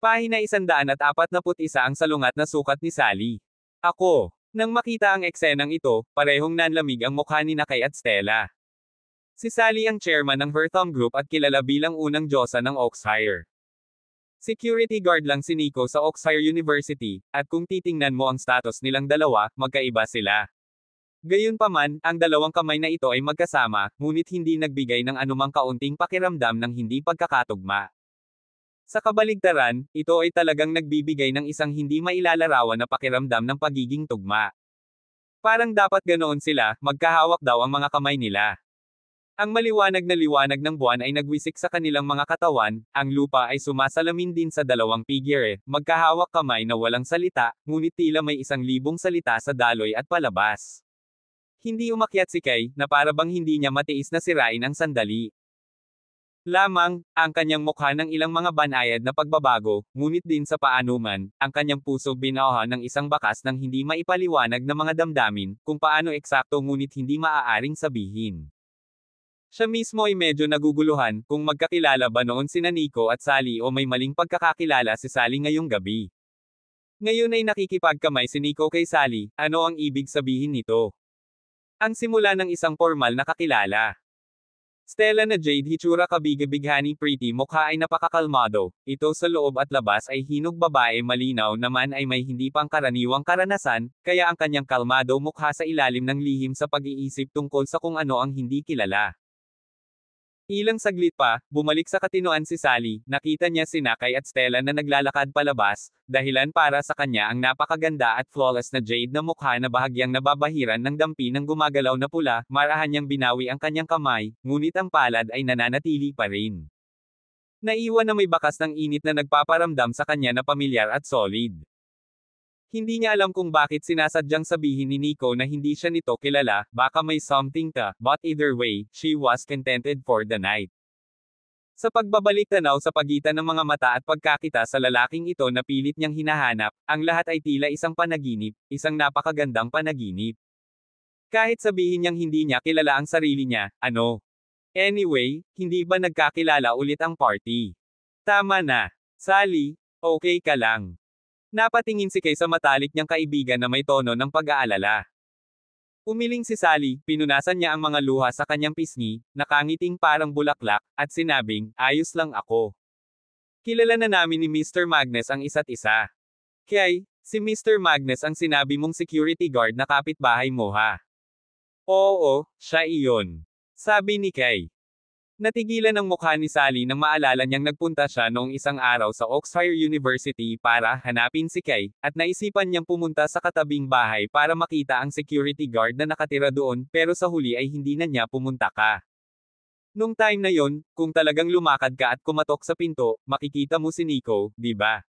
Pahina 141 ang salungat na sukat ni Sally. Ako. Nang makita ang eksenang ito, parehong nanlamig ang mukha ni Kay at Stella. Si Sally ang chairman ng Hertham Group at kilala bilang unang diyosa ng Oxfire. Security guard lang si Nico sa Oxfire University, at kung titingnan mo ang status nilang dalawa, magkaiba sila. Gayunpaman, ang dalawang kamay na ito ay magkasama, ngunit hindi nagbigay ng anumang kaunting pakiramdam ng hindi pagkakatugma. Sa kabaligtaran, ito ay talagang nagbibigay ng isang hindi mailalarawan na pakiramdam ng pagiging tugma. Parang dapat ganoon sila, magkahawak daw ang mga kamay nila. Ang maliwanag na liwanag ng buwan ay nagwisik sa kanilang mga katawan, ang lupa ay sumasalamin din sa dalawang figure, magkahawak kamay na walang salita, ngunit tila may 1,000 salita sa daloy at palabas. Hindi umakyat si Kay, na para bang hindi niya matiis na sirain ang sandali. Lamang, ang kanyang mukha ng ilang mga banayad na pagbabago, ngunit din sa paanuman, ang kanyang puso binawahan ng isang bakas ng hindi maipaliwanag na mga damdamin, kung paano eksakto ngunit hindi maaaring sabihin. Siya mismo ay medyo naguguluhan, kung magkakilala ba noon sina Nico at Sally o may maling pagkakakilala si Sally ngayong gabi. Ngayon ay nakikipagkamay si Nico kay Sally, ano ang ibig sabihin nito? Ang simula ng isang formal na kakilala. Stella na Jade hitsura kabig-bighani pretty mukha ay napakakalmado, ito sa loob at labas ay hinog babae malinaw naman ay may hindi pangkaraniwang karanasan, kaya ang kanyang kalmado mukha sa ilalim ng lihim sa pag-iisip tungkol sa kung ano ang hindi kilala. Ilang saglit pa, bumalik sa katinoan si Sally, nakita niya si Kay at Stella na naglalakad palabas, dahilan para sa kanya ang napakaganda at flawless na Jade na mukha na bahagyang nababahiran ng dampi ng gumagalaw na pula, marahan niyang binawi ang kanyang kamay, ngunit ang palad ay nananatili pa rin. Naiwan na may bakas ng init na nagpaparamdam sa kanya na pamilyar at solid. Hindi niya alam kung bakit sinasadyang sabihin ni Nico na hindi siya nito kilala, baka may something ka, but either way, she was contented for the night. Sa pagbabalik tanaw sa pagitan ng mga mata at pagkakita sa lalaking ito na pilit niyang hinahanap, ang lahat ay tila isang panaginip, isang napakagandang panaginip. Kahit sabihin niyang hindi niya kilala ang sarili niya, ano? Anyway, hindi ba nagkakilala ulit ang party? Tama na. Sally, okay ka lang. Napatingin si Kay sa matalik niyang kaibigan na may tono ng pag-aalala. Umiling si Sally, pinunasan niya ang mga luha sa kanyang pisngi, nakangiting parang bulaklak, at sinabing, ayos lang ako. Kilala na namin ni Mr. Magnus ang isa't isa. Kay, si Mr. Magnus ang sinabi mong security guard na kapitbahay mo ha? Oo, siya iyon. Sabi ni Kay. Natigilan ang mukha ni Sally nang maalala niyang nagpunta siya noong isang araw sa Oxfire University para hanapin si Kay, at naisipan niyang pumunta sa katabing bahay para makita ang security guard na nakatira doon, pero sa huli ay hindi na niya pumunta ka. Nung time na yon, kung talagang lumakad ka at kumatok sa pinto, makikita mo si Nico, di ba?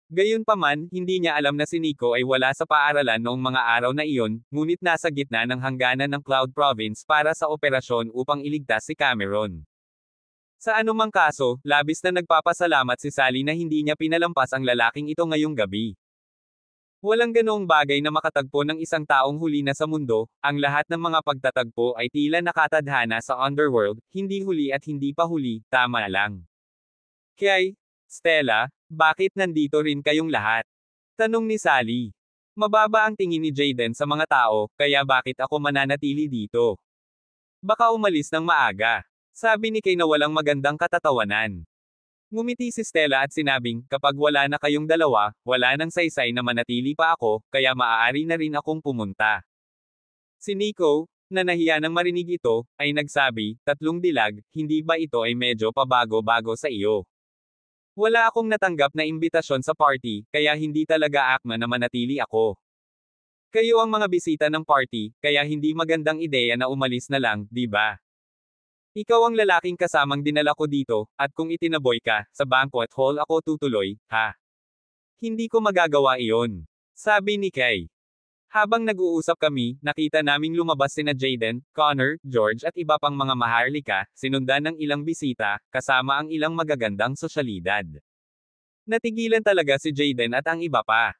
Gayunpaman, hindi niya alam na si Nico ay wala sa paaralan noong mga araw na iyon, ngunit nasa gitna ng hangganan ng Cloud Province para sa operasyon upang iligtas si Cameron. Sa anumang kaso, labis na nagpapasalamat si Sally na hindi niya pinalampas ang lalaking ito ngayong gabi. Walang ganoong bagay na makatagpo ng isang taong huli na sa mundo, ang lahat ng mga pagtatagpo ay tila nakatadhana sa underworld, hindi huli at hindi pa huli, tama lang. Kay, Stella, bakit nandito rin kayong lahat? Tanong ni Sally. Mababa ang tingin ni Jaden sa mga tao, kaya bakit ako mananatili dito? Baka umalis ng maaga. Sabi ni Kay na walang magandang katatawanan. Ngumiti si Stella at sinabing, kapag wala na kayong dalawa, wala nang saysay na manatili pa ako, kaya maaari na rin akong pumunta. Si Nico, na nahiya nang marinig ito, ay nagsabi, 3 dilag, hindi ba ito ay medyo pabago-bago sa iyo? Wala akong natanggap na imbitasyon sa party, kaya hindi talaga akma na manatili ako. Kayo ang mga bisita ng party, kaya hindi magandang ideya na umalis na lang, di ba? Ikaw ang lalaking kasamang dinala ko dito, at kung itinaboy ka, sa banquet hall ako tutuloy, ha? Hindi ko magagawa iyon. Sabi ni Kay. Habang nag-uusap kami, nakita naming lumabas sina Jaden, Connor, George at iba pang mga maharlika, sinundan ng ilang bisita, kasama ang ilang magagandang sosyalidad. Natigilan talaga si Jaden at ang iba pa.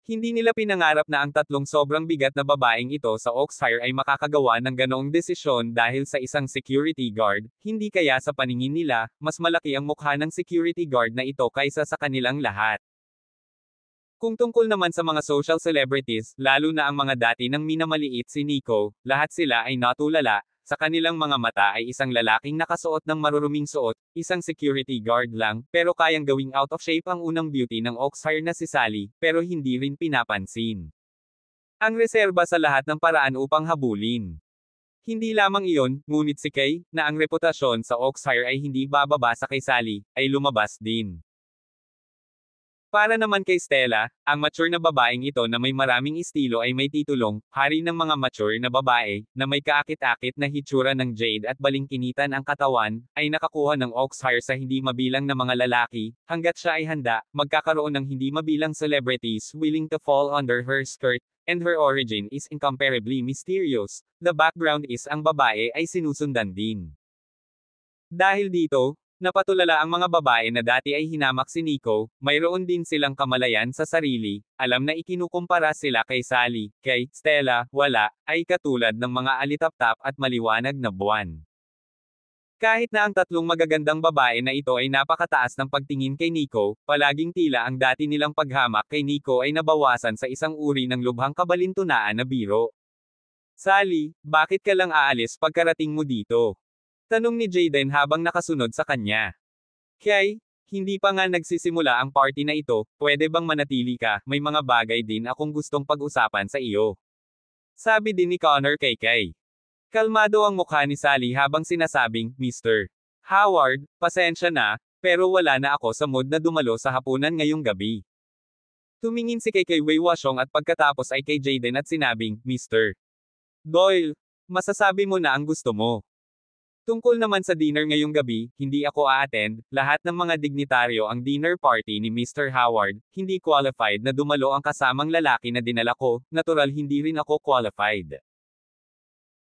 Hindi nila pinangarap na ang tatlong sobrang bigat na babaeng ito sa Oxfire ay makakagawa ng ganoong desisyon dahil sa isang security guard, hindi kaya sa paningin nila, mas malaki ang mukha ng security guard na ito kaysa sa kanilang lahat. Kung tungkol naman sa mga social celebrities, lalo na ang mga dati nang minamaliit si Nico, lahat sila ay natulala. Sa kanilang mga mata ay isang lalaking nakasuot ng maruruming suot, isang security guard lang, pero kayang gawing out of shape ang unang beauty ng Oxfire na si Sally, pero hindi rin pinapansin. Ang reserba sa lahat ng paraan upang habulin. Hindi lamang iyon, ngunit si Kay, na ang reputasyon sa Oxfire ay hindi bababa sa kay Sally, ay lumabas din. Para naman kay Stella, ang mature na babaeng ito na may maraming estilo ay may titulong, hari ng mga mature na babae, na may kaakit-akit na hitsura ng jade at balingkinitan ang katawan, ay nakakuha ng Oxfire sa hindi mabilang na mga lalaki, hanggat siya ay handa, magkakaroon ng hindi mabilang celebrities willing to fall under her skirt, and her origin is incomparably mysterious. The background is ang babae ay sinusundan din. Dahil dito, napatulala ang mga babae na dati ay hinamak si Nico, mayroon din silang kamalayan sa sarili, alam na ikinukumpara sila kay Sally, kay Stella, wala, ay katulad ng mga alitaptap at maliwanag na buwan. Kahit na ang tatlong magagandang babae na ito ay napakataas ng pagtingin kay Nico, palaging tila ang dati nilang paghamak kay Nico ay nabawasan sa isang uri ng lubhang kabalintunaan na biro. Sally, bakit ka lang aalis pagkarating mo dito? Tanong ni Jaden habang nakasunod sa kanya. Kay, hindi pa nga nagsisimula ang party na ito, pwede bang manatili ka, may mga bagay din akong gustong pag-usapan sa iyo. Sabi din ni Connor kay Kay. Kalmado ang mukha ni Sally habang sinasabing, Mr. Howard, pasensya na, pero wala na ako sa mood na dumalo sa hapunan ngayong gabi. Tumingin si Kay kay Wei Washong at pagkatapos ay kay Jaden at sinabing, Mr. Doyle, masasabi mo na ang gusto mo. Tungkol naman sa dinner ngayong gabi, hindi ako a-attend, lahat ng mga dignitaryo ang dinner party ni Mr. Howard, hindi qualified na dumalo ang kasamang lalaki na dinala ko, natural hindi rin ako qualified.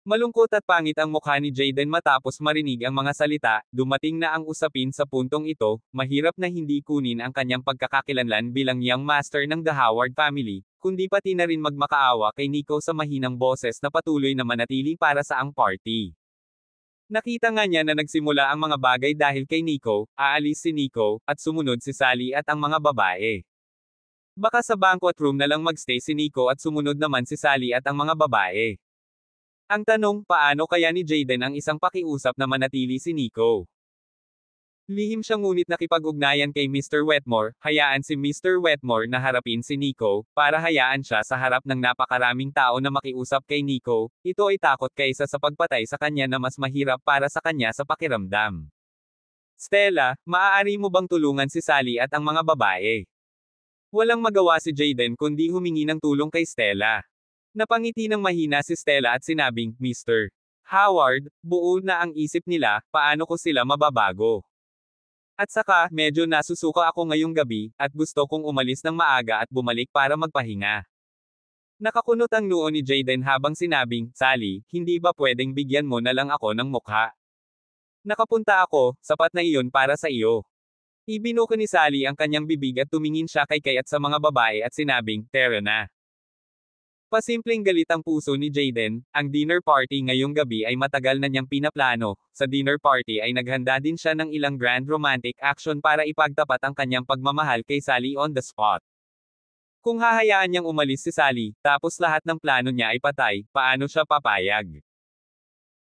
Malungkot at pangit ang mukha ni Jaden matapos marinig ang mga salita, dumating na ang usapin sa puntong ito, mahirap na hindi kunin ang kanyang pagkakakilanlan bilang young master ng The Howard family, kundi pati na rin magmakaawa kay Nico sa mahinang boses na patuloy na manatili para sa ang party. Nakita nga niya na nagsimula ang mga bagay dahil kay Nico, aalis si Nico, at sumunod si Sally at ang mga babae. Baka sa banquet room na lang magstay si Nico at sumunod naman si Sally at ang mga babae. Ang tanong, paano kaya ni Jaden ang isang pakiusap na manatili si Nico? Lihim siya ngunit nakipag-ugnayan kay Mr. Wetmore, hayaan si Mr. Wetmore na harapin si Nico, para hayaan siya sa harap ng napakaraming tao na makiusap kay Nico, ito ay takot kaysa sa pagpatay sa kanya na mas mahirap para sa kanya sa pakiramdam. Stella, maaari mo bang tulungan si Sally at ang mga babae? Walang magawa si Jaden kundi humingi ng tulong kay Stella. Napangiti ng mahina si Stella at sinabing, Mr. Howard, buo na ang isip nila, paano ko sila mababago? At saka, medyo nasusuka ako ngayong gabi, at gusto kong umalis ng maaga at bumalik para magpahinga. Nakakunot ang noo ni Jaden habang sinabing, Sally, hindi ba pwedeng bigyan mo na lang ako ng mukha? Nakapunta ako, sapat na iyon para sa iyo. Ibinuko ni Sally ang kanyang bibig at tumingin siya kay Kay at sa mga babae at sinabing, tara na. Pasimpleng galit ang puso ni Jaden, ang dinner party ngayong gabi ay matagal na niyang pinaplano, sa dinner party ay naghanda din siya ng ilang grand romantic action para ipagtapat ang kanyang pagmamahal kay Sally on the spot. Kung hahayaan niyang umalis si Sally, tapos lahat ng plano niya ay patay, paano siya papayag?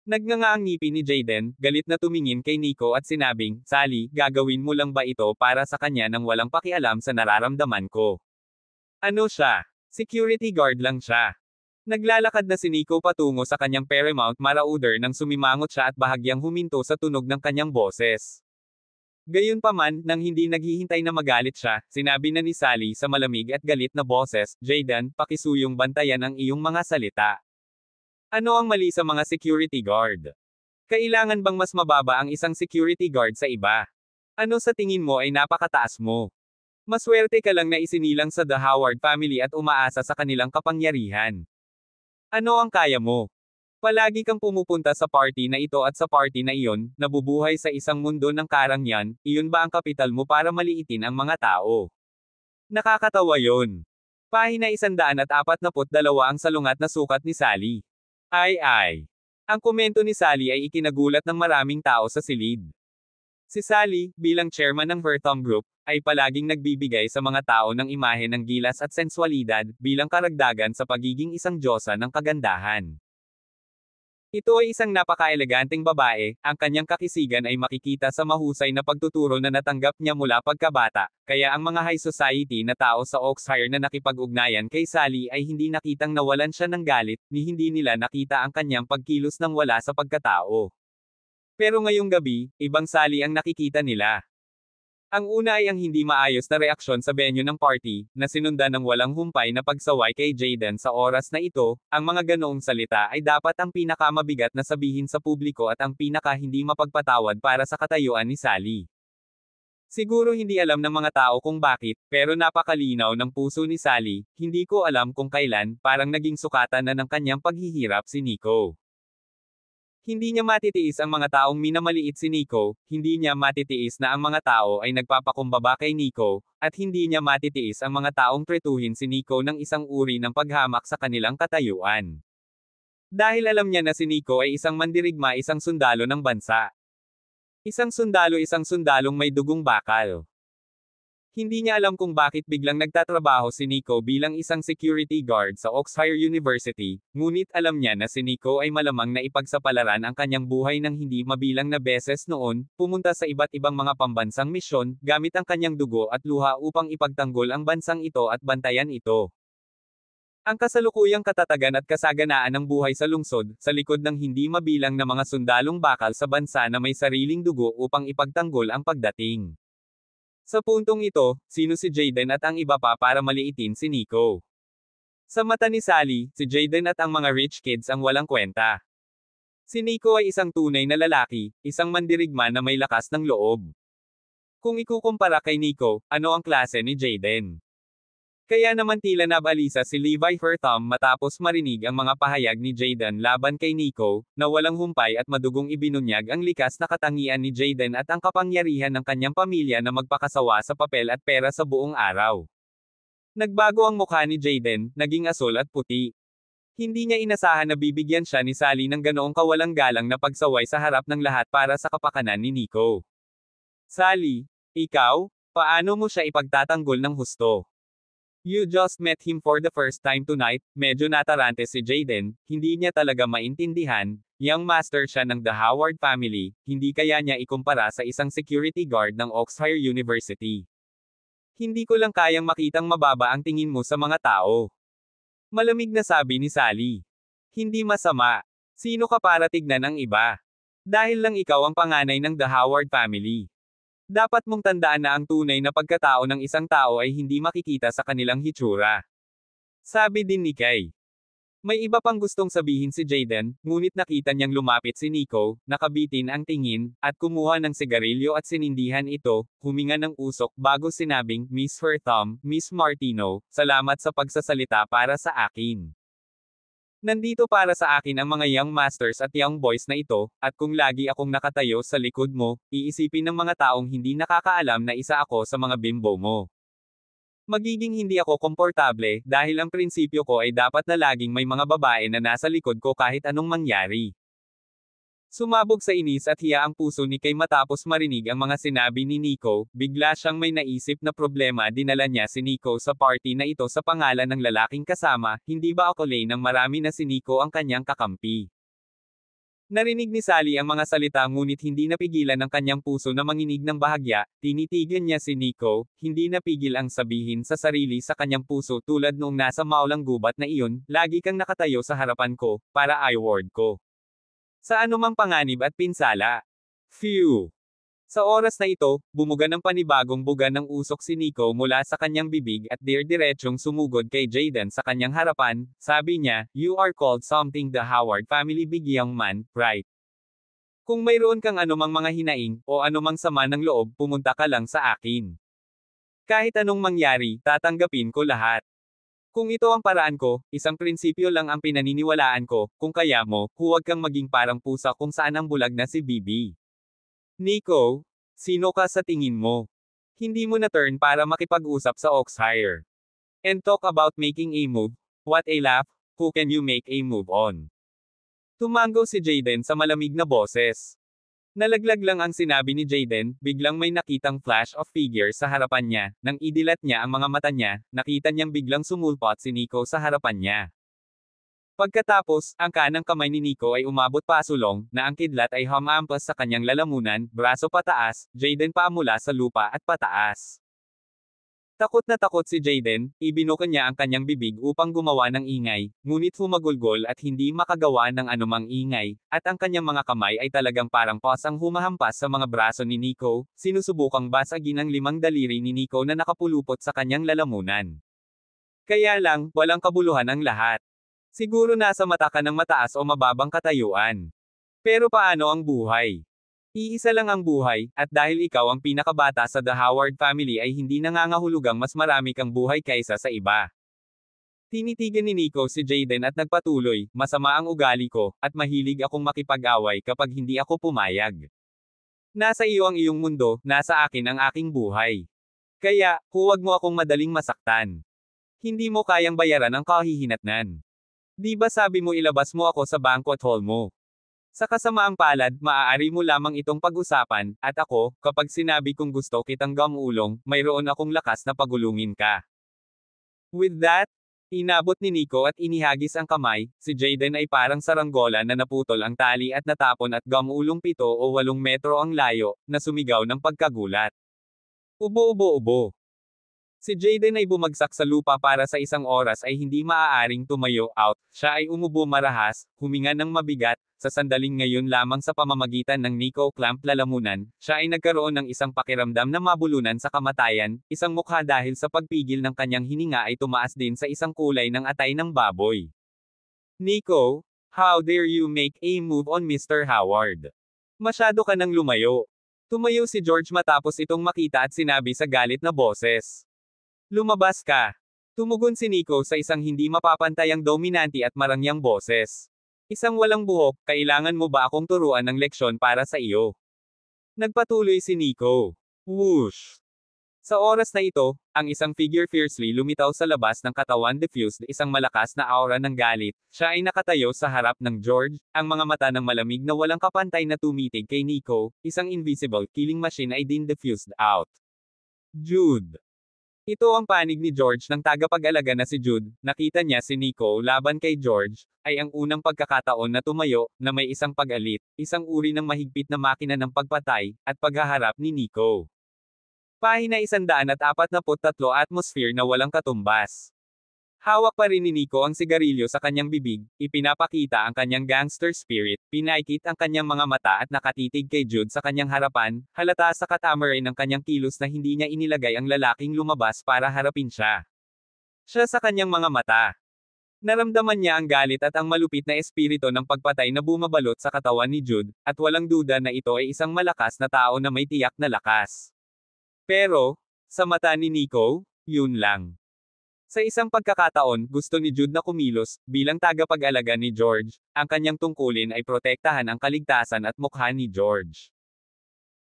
Nagnganga ang ngipin ni Jaden, galit na tumingin kay Nico at sinabing, Sally, gagawin mo lang ba ito para sa kanya nang walang pakialam sa nararamdaman ko? Ano siya? Security guard lang siya. Naglalakad na si Nico patungo sa kanyang Paramount Marauder nang sumimangot siya at bahagyang huminto sa tunog ng kanyang boses. Gayunpaman, nang hindi naghihintay na magalit siya, sinabi na ni Sally sa malamig at galit na boses, Jaden, pakisuyong bantayan ang iyong mga salita. Ano ang mali sa mga security guard? Kailangan bang mas mababa ang isang security guard sa iba? Ano sa tingin mo ay napakataas mo? Maswerte ka lang na isinilang sa The Howard family at umaasa sa kanilang kapangyarihan. Ano ang kaya mo? Palagi kang pumupunta sa party na ito at sa party na iyon, nabubuhay sa isang mundo ng karangyan, iyon ba ang kapital mo para maliitin ang mga tao? Nakakatawa yon. Pahina 142 ang salungat na sukat ni Sally. Ay. Ang komento ni Sally ay ikinagulat ng maraming tao sa silid. Si Sally, bilang chairman ng Her Thumb Group, ay palaging nagbibigay sa mga tao ng imahe ng gilas at sensualidad, bilang karagdagan sa pagiging isang diyosa ng kagandahan. Ito ay isang napaka-eleganteng babae, ang kanyang kakisigan ay makikita sa mahusay na pagtuturo na natanggap niya mula pagkabata, kaya ang mga high society na tao sa Oxfire na nakipag-ugnayan kay Sally ay hindi nakitang nawalan siya ng galit, ni hindi nila nakita ang kanyang pagkilos ng wala sa pagkatao. Pero ngayong gabi, ibang Sally ang nakikita nila. Ang una ay ang hindi maayos na reaksyon sa venue ng party, na sinundan ng walang humpay na pagsaway kay Jayden sa oras na ito. Ang mga ganoong salita ay dapat ang pinakamabigat na sabihin sa publiko at ang pinaka hindi mapagpatawad para sa katayuan ni Sally. Siguro hindi alam ng mga tao kung bakit, pero napakalinaw ng puso ni Sally. Hindi ko alam kung kailan, parang naging sukatan na ng kanyang paghihirap si Nico. Hindi niya matitiis ang mga taong minamaliit si Nico, hindi niya matitiis na ang mga tao ay nagpapakumbaba kay Nico, at hindi niya matitiis ang mga taong tretuhin si Nico ng isang uri ng paghamak sa kanilang katayuan. Dahil alam niya na si Nico ay isang mandirigma, isang sundalo ng bansa. Isang sundalong may dugong bakal. Hindi niya alam kung bakit biglang nagtatrabaho si Nico bilang isang security guard sa Oxfire University, ngunit alam niya na si Nico ay malamang na ipagsapalaran ang kanyang buhay ng hindi mabilang na beses noon, pumunta sa iba't ibang mga pambansang misyon, gamit ang kanyang dugo at luha upang ipagtanggol ang bansang ito at bantayan ito. Ang kasalukuyang katatagan at kasaganaan ng buhay sa lungsod, sa likod ng hindi mabilang na mga sundalong bakal sa bansa na may sariling dugo upang ipagtanggol ang pagdating. Sa puntong ito, sino si Jayden at ang iba pa para maliitin si Nico? Sa mata ni Sally, si Jayden at ang mga rich kids ang walang kwenta. Si Nico ay isang tunay na lalaki, isang mandirigma na may lakas ng loob. Kung ikukumpara kay Nico, ano ang klase ni Jayden? Kaya naman tila nabalisa si Levi Her Thumb matapos marinig ang mga pahayag ni Jayden laban kay Nico, na walang humpay at madugong ibinunyag ang likas na katangian ni Jayden at ang kapangyarihan ng kanyang pamilya na magpakasawa sa papel at pera sa buong araw. Nagbago ang mukha ni Jayden, naging asul at puti. Hindi niya inasahan na bibigyan siya ni Sally ng ganoong kawalang galang na pagsaway sa harap ng lahat para sa kapakanan ni Nico. Sally, ikaw, paano mo siya ipagtatanggol ng husto? You just met him for the first time tonight. Medyo natarante si Jayden, hindi niya talaga maintindihan. Young master siya ng The Howard family, hindi kaya niya ikumpara sa isang security guard ng Oxfire University. Hindi ko lang kayang makitang mababa ang tingin mo sa mga tao. Malamig na sabi ni Sally. Hindi masama. Sino ka para tignan ang iba? Dahil lang ikaw ang panganay ng The Howard family. Dapat mong tandaan na ang tunay na pagkatao ng isang tao ay hindi makikita sa kanilang hitsura. Sabi din ni Kay. May iba pang gustong sabihin si Jayden, ngunit nakita niyang lumapit si Nico, nakabitin ang tingin, at kumuha ng sigarilyo at sinindihan ito, huminga ng usok bago sinabing, Miss Her Thumb, Miss Martino, salamat sa pagsasalita para sa akin. Nandito para sa akin ang mga young masters at young boys na ito, at kung lagi akong nakatayo sa likod mo, iisipin ng mga taong hindi nakakaalam na isa ako sa mga bimbo mo. Magiging hindi ako komportable, dahil ang prinsipyo ko ay dapat na laging may mga babae na nasa likod ko kahit anong mangyari. Sumabog sa inis at hiya ang puso ni Kay matapos marinig ang mga sinabi ni Nico, bigla siyang may naisip na problema. Dinala niya si Nico sa party na ito sa pangalan ng lalaking kasama, hindi ba akalain ng marami na si Nico ang kanyang kakampi? Narinig ni Sally ang mga salita ngunit hindi napigilan ng kanyang puso na manginig ng bahagya, tinitigan niya si Nico, hindi napigil ang sabihin sa sarili sa kanyang puso tulad noong nasa maulang gubat na iyon, lagi kang nakatayo sa harapan ko, para i-ward ko. Sa anumang panganib at pinsala. Phew! Sa oras na ito, bumuga ng panibagong buga ng usok si Nico mula sa kanyang bibig at diretsyong sumugod kay Jayden sa kanyang harapan. Sabi niya, You are called something the Howard family big young man, right? Kung mayroon kang anumang mga hinaing, o anumang sama ng loob, pumunta ka lang sa akin. Kahit anong mangyari, tatanggapin ko lahat. Kung ito ang paraan ko, isang prinsipyo lang ang pinaniniwalaan ko, kung kaya mo, huwag kang maging parang pusa kung saan ang bulag na si Bibi. Nico, sino ka sa tingin mo? Hindi mo na turn para makipag-usap sa Oxfire. And talk about making a move. What a laugh, who can you make a move on? Tumango si Jaden sa malamig na boses. Nalaglag lang ang sinabi ni Jaden, biglang may nakitang flash of figure sa harapan niya. Nang idilat niya ang mga mata niya, nakita niyang biglang sumulpot si Nico sa harapan niya. Pagkatapos, ang kanang kamay ni Nico ay umabot pasulong, na ang kidlat ay humampas sa kanyang lalamunan, braso pataas, Jaden paamula sa lupa at pataas. Takot na takot si Jaden, ibinuka niya ang kanyang bibig upang gumawa ng ingay, ngunit humagulgol at hindi makagawa ng anumang ingay, at ang kanyang mga kamay ay talagang parang paws ang humahampas sa mga braso ni Nico, sinusubukang basagin ang 5 daliri ni Nico na nakapulupot sa kanyang lalamunan. Kaya lang, walang kabuluhan ang lahat. Siguro nasa mata ka ng mataas o mababang katayuan. Pero paano ang buhay? Iisa lang ang buhay, at dahil ikaw ang pinakabata sa The Howard family ay hindi nangangahulugang mas marami kang buhay kaysa sa iba. Tinitigan ni Nico si Jaden at nagpatuloy, masama ang ugali ko, at mahilig akong makipag-away kapag hindi ako pumayag. Nasa iyo ang iyong mundo, nasa akin ang aking buhay. Kaya, huwag mo akong madaling masaktan. Hindi mo kayang bayaran ang kahihinatnan. Di ba sabi mo ilabas mo ako sa banquet hall mo? Sa kasamaang palad, maaari mo lamang itong pag-usapan, at ako, kapag sinabi kong gusto kitang gamulong, mayroon akong lakas na pagulungin ka. With that, inabot ni Nico at inihagis ang kamay, si Jaden ay parang saranggola na naputol ang tali at natapon at gamulong 7 o 8 metro ang layo, na sumigaw ng pagkagulat. Ubo-ubo-ubo. Si Jaden ay bumagsak sa lupa para sa isang oras ay hindi maaaring tumayo out, siya ay umubo marahas, huminga ng mabigat, sa sandaling ngayon lamang sa pamamagitan ng Nico clamp lalamunan, siya ay nagkaroon ng isang pakiramdam na mabulunan sa kamatayan, isang mukha dahil sa pagpigil ng kanyang hininga ay tumaas din sa isang kulay ng atay ng baboy. Nico, how dare you make a move on Mr. Howard? Masyado ka nang lumayo. Tumayo si George matapos itong makita at sinabi sa galit na boses. Lumabas ka. Tumugon si Nico sa isang hindi mapapantayang dominante at marangyang boses. Isang walang buhok, kailangan mo ba akong turuan ng leksyon para sa iyo? Nagpatuloy si Nico. Whoosh! Sa oras na ito, ang isang figure fiercely lumitaw sa labas ng katawan diffused isang malakas na aura ng galit. Siya ay nakatayo sa harap ng George, ang mga mata ng malamig na walang kapantay na tumitig kay Nico, isang invisible killing machine ay din diffused out. Jude. Ito ang panig ni George ng tagapag-alaga na si Jude, nakita niya si Nico laban kay George, ay ang unang pagkakataon na tumayo, na may isang pag-alit, isang uri ng mahigpit na makina ng pagpatay, at paghaharap ni Nico. Pahina 143 atmosphere na walang katumbas. Hawak pa rin ni Nico ang sigarilyo sa kanyang bibig, ipinapakita ang kanyang gangster spirit, pinaikit ang kanyang mga mata at nakatitig kay Jude sa kanyang harapan, halata sa katamaran ng kanyang kilos na hindi niya inilagay ang lalaking lumabas para harapin siya. Siya sa kanyang mga mata. Naramdaman niya ang galit at ang malupit na espiritu ng pagpatay na bumabalot sa katawan ni Jude, at walang duda na ito ay isang malakas na tao na may tiyak na lakas. Pero, sa mata ni Nico, yun lang. Sa isang pagkakataon, gusto ni Jude na kumilos, bilang tagapag-alaga ni George, ang kanyang tungkulin ay protektahan ang kaligtasan at mukha ni George.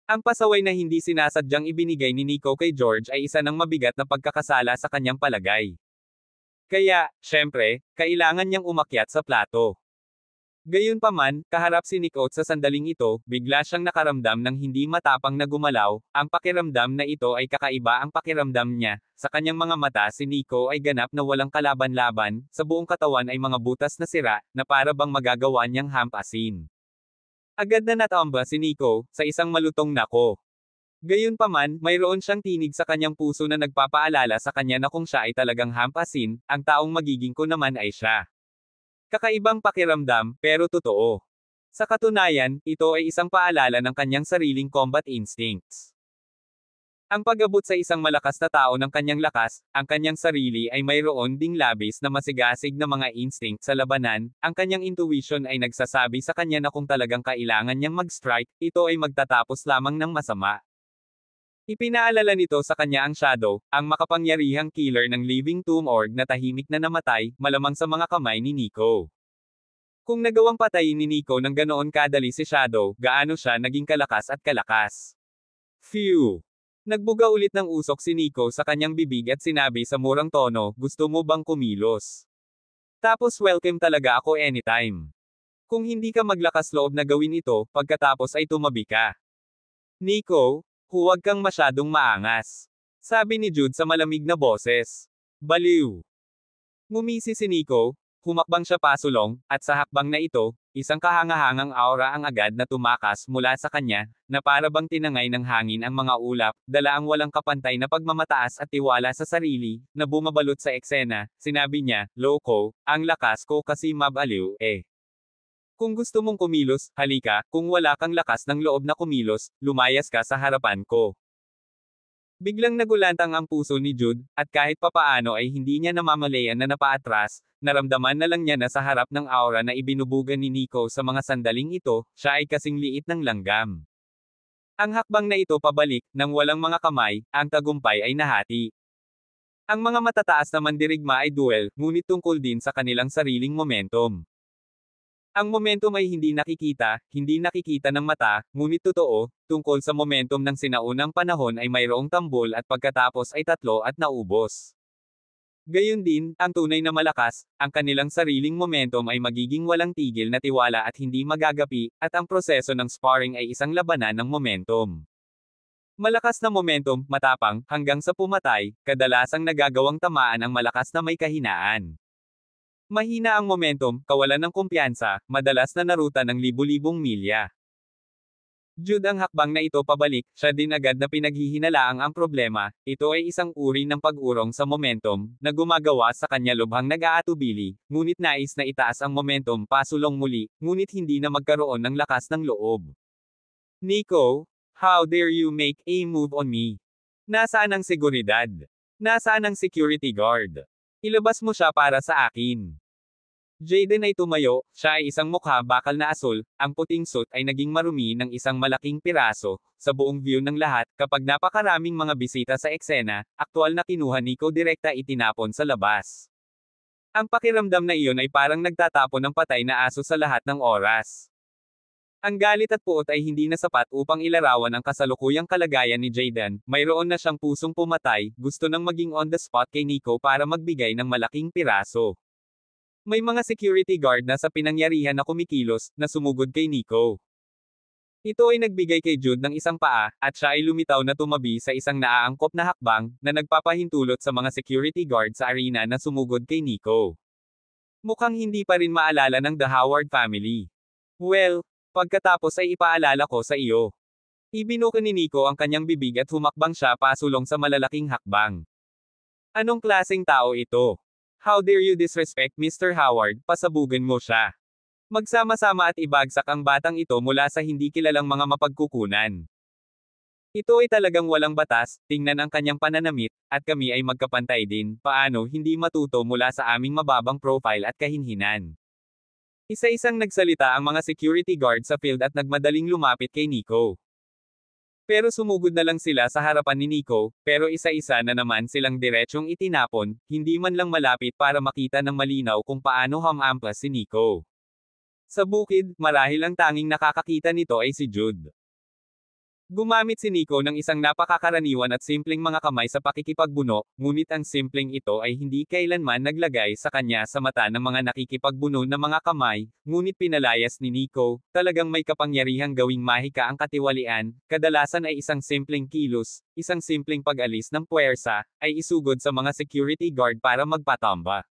Ang pasaway na hindi sinasadyang ibinigay ni Nico kay George ay isa ng mabigat na pagkakasala sa kanyang palagay. Kaya, syempre, kailangan niyang umakyat sa plato. Gayunpaman, kaharap si Nico sa sandaling ito, bigla siyang nakaramdam ng hindi matapang na gumalaw, ang pakiramdam na ito ay kakaiba ang pakiramdam niya, sa kanyang mga mata si Nico ay ganap na walang kalaban-laban, sa buong katawan ay mga butas na sira, na para bang magagawa niyang hampasin. Agad na natamba si Nico, sa isang malutong nako. Gayunpaman, mayroon siyang tinig sa kanyang puso na nagpapaalala sa kanya na kung siya ay talagang hampasin, ang taong magiging ko naman ay siya. Kakaibang pakiramdam, pero totoo. Sa katunayan, ito ay isang paalala ng kanyang sariling combat instincts. Ang pag-abot sa isang malakas na tao ng kanyang lakas, ang kanyang sarili ay mayroon ding labis na masigasig na mga instinct sa labanan, ang kanyang intuition ay nagsasabi sa kanya na kung talagang kailangan niyang mag-strike, ito ay magtatapos lamang ng masama. Ipinaalala nito sa kanya ang Shadow, ang makapangyarihang killer ng Living Tomb Org na tahimik na namatay, malamang sa mga kamay ni Nico. Kung nagawang patayin ni Nico ng ganoon kadali si Shadow, gaano siya naging kalakas at kalakas. Phew! Nagbuga ulit ng usok si Nico sa kanyang bibig at sinabi sa murang tono, gusto mo bang kumilos? Tapos welcome talaga ako anytime. Kung hindi ka maglakas loob na gawin ito, pagkatapos ay tumabi ka. Nico, huwag kang masyadong maangas. Sabi ni Jude sa malamig na boses. Baliw. Ngumisi si Nico, humakbang siya pasulong, at sa hakbang na ito, isang kahangahangang aura ang agad na tumakas mula sa kanya, na para bang tinangay ng hangin ang mga ulap, dala ang walang kapantay na pagmamataas at tiwala sa sarili, na bumabalot sa eksena. Sinabi niya, loko, ang lakas ko kasi mabaliw, eh. Kung gusto mong kumilos, halika, kung wala kang lakas ng loob na kumilos, lumayas ka sa harapan ko. Biglang nagulantang ang puso ni Jude, at kahit papaano ay hindi niya namamalayan na napaatras, naramdaman na lang niya na sa harap ng aura na ibinubuga ni Nico sa mga sandaling ito, siya ay kasing liit ng langgam. Ang hakbang na ito pabalik, nang walang mga kamay, ang tagumpay ay nahati. Ang mga matataas na mandirigma ay duel, ngunit tungkol din sa kanilang sariling momentum. Ang momentum ay hindi nakikita ng mata, ngunit totoo, tungkol sa momentum ng sinaunang panahon ay mayroong tambol at pagkatapos ay tatlo at naubos. Gayun din, ang tunay na malakas, ang kanilang sariling momentum ay magiging walang tigil na tiwala at hindi magagapi, at ang proseso ng sparring ay isang labanan ng momentum. Malakas na momentum, matapang, hanggang sa pumatay, kadalasang nagagawang tamaan ang malakas na may kahinaan. Mahina ang momentum, kawalan ng kumpiyansa, madalas na naruta ng libu-libong milya. Jude ang hakbang na ito pabalik, siya din agad na pinaghihinalaang ang problema, ito ay isang uri ng pag-urong sa momentum, na gumagawa sa kanya lubhang nag-aatubili, ngunit nais na itaas ang momentum pasulong muli, ngunit hindi na magkaroon ng lakas ng loob. Nico, how dare you make a move on me? Nasaan ang seguridad? Nasaan ang security guard? Ilabas mo siya para sa akin. Jaden ay tumayo, siya ay isang mukha bakal na asul, ang puting suit ay naging marumi ng isang malaking piraso, sa buong view ng lahat, kapag napakaraming mga bisita sa eksena, aktwal na kinuha Nico direkta itinapon sa labas. Ang pakiramdam na iyon ay parang nagtatapon ng patay na aso sa lahat ng oras. Ang galit at puot ay hindi na sapat upang ilarawan ang kasalukuyang kalagayan ni Jaden, mayroon na siyang pusong pumatay, gusto nang maging on the spot kay Nico para magbigay ng malaking piraso. May mga security guard na sa pinangyarihan na kumikilos, na sumugod kay Nico. Ito ay nagbigay kay Jude ng isang paa, at siya ay lumitaw na tumabi sa isang naaangkop na hakbang, na nagpapahintulot sa mga security guard sa arena na sumugod kay Nico. Mukhang hindi pa rin maalala ng The Howard family. Well, pagkatapos ay ipaalala ko sa iyo. Ibinuka ni Nico ang kanyang bibig at humakbang siya pasulong sa malalaking hakbang. Anong klaseng tao ito? How dare you disrespect Mr. Howard, pasabugan mo siya. Magsama-sama at ibagsak ang batang ito mula sa hindi kilalang mga mapagkukunan. Ito ay talagang walang batas, tingnan ang kanyang pananamit, at kami ay magkapantay din, paano hindi matuto mula sa aming mababang profile at kahinhinan. Isa-isang nagsalita ang mga security guard sa field at nagmadaling lumapit kay Nico. Pero sumugod na lang sila sa harapan ni Nico, pero isa-isa na naman silang diretsyong itinapon, hindi man lang malapit para makita ng malinaw kung paano hamampas si Nico. Sa bukid, marahil ang tanging nakakakita nito ay si Jude. Gumamit si Nico ng isang napakakaraniwan at simpleng mga kamay sa pakikipagbuno, ngunit ang simpleng ito ay hindi kailanman naglagay sa kanya sa mata ng mga nakikipagbuno na mga kamay, ngunit pinalayas ni Nico, talagang may kapangyarihang gawing mahika ang katiwalian, kadalasan ay isang simpleng kilos, isang simpleng pag-alis ng puwersa, ay isugod sa mga security guard para magpatamba.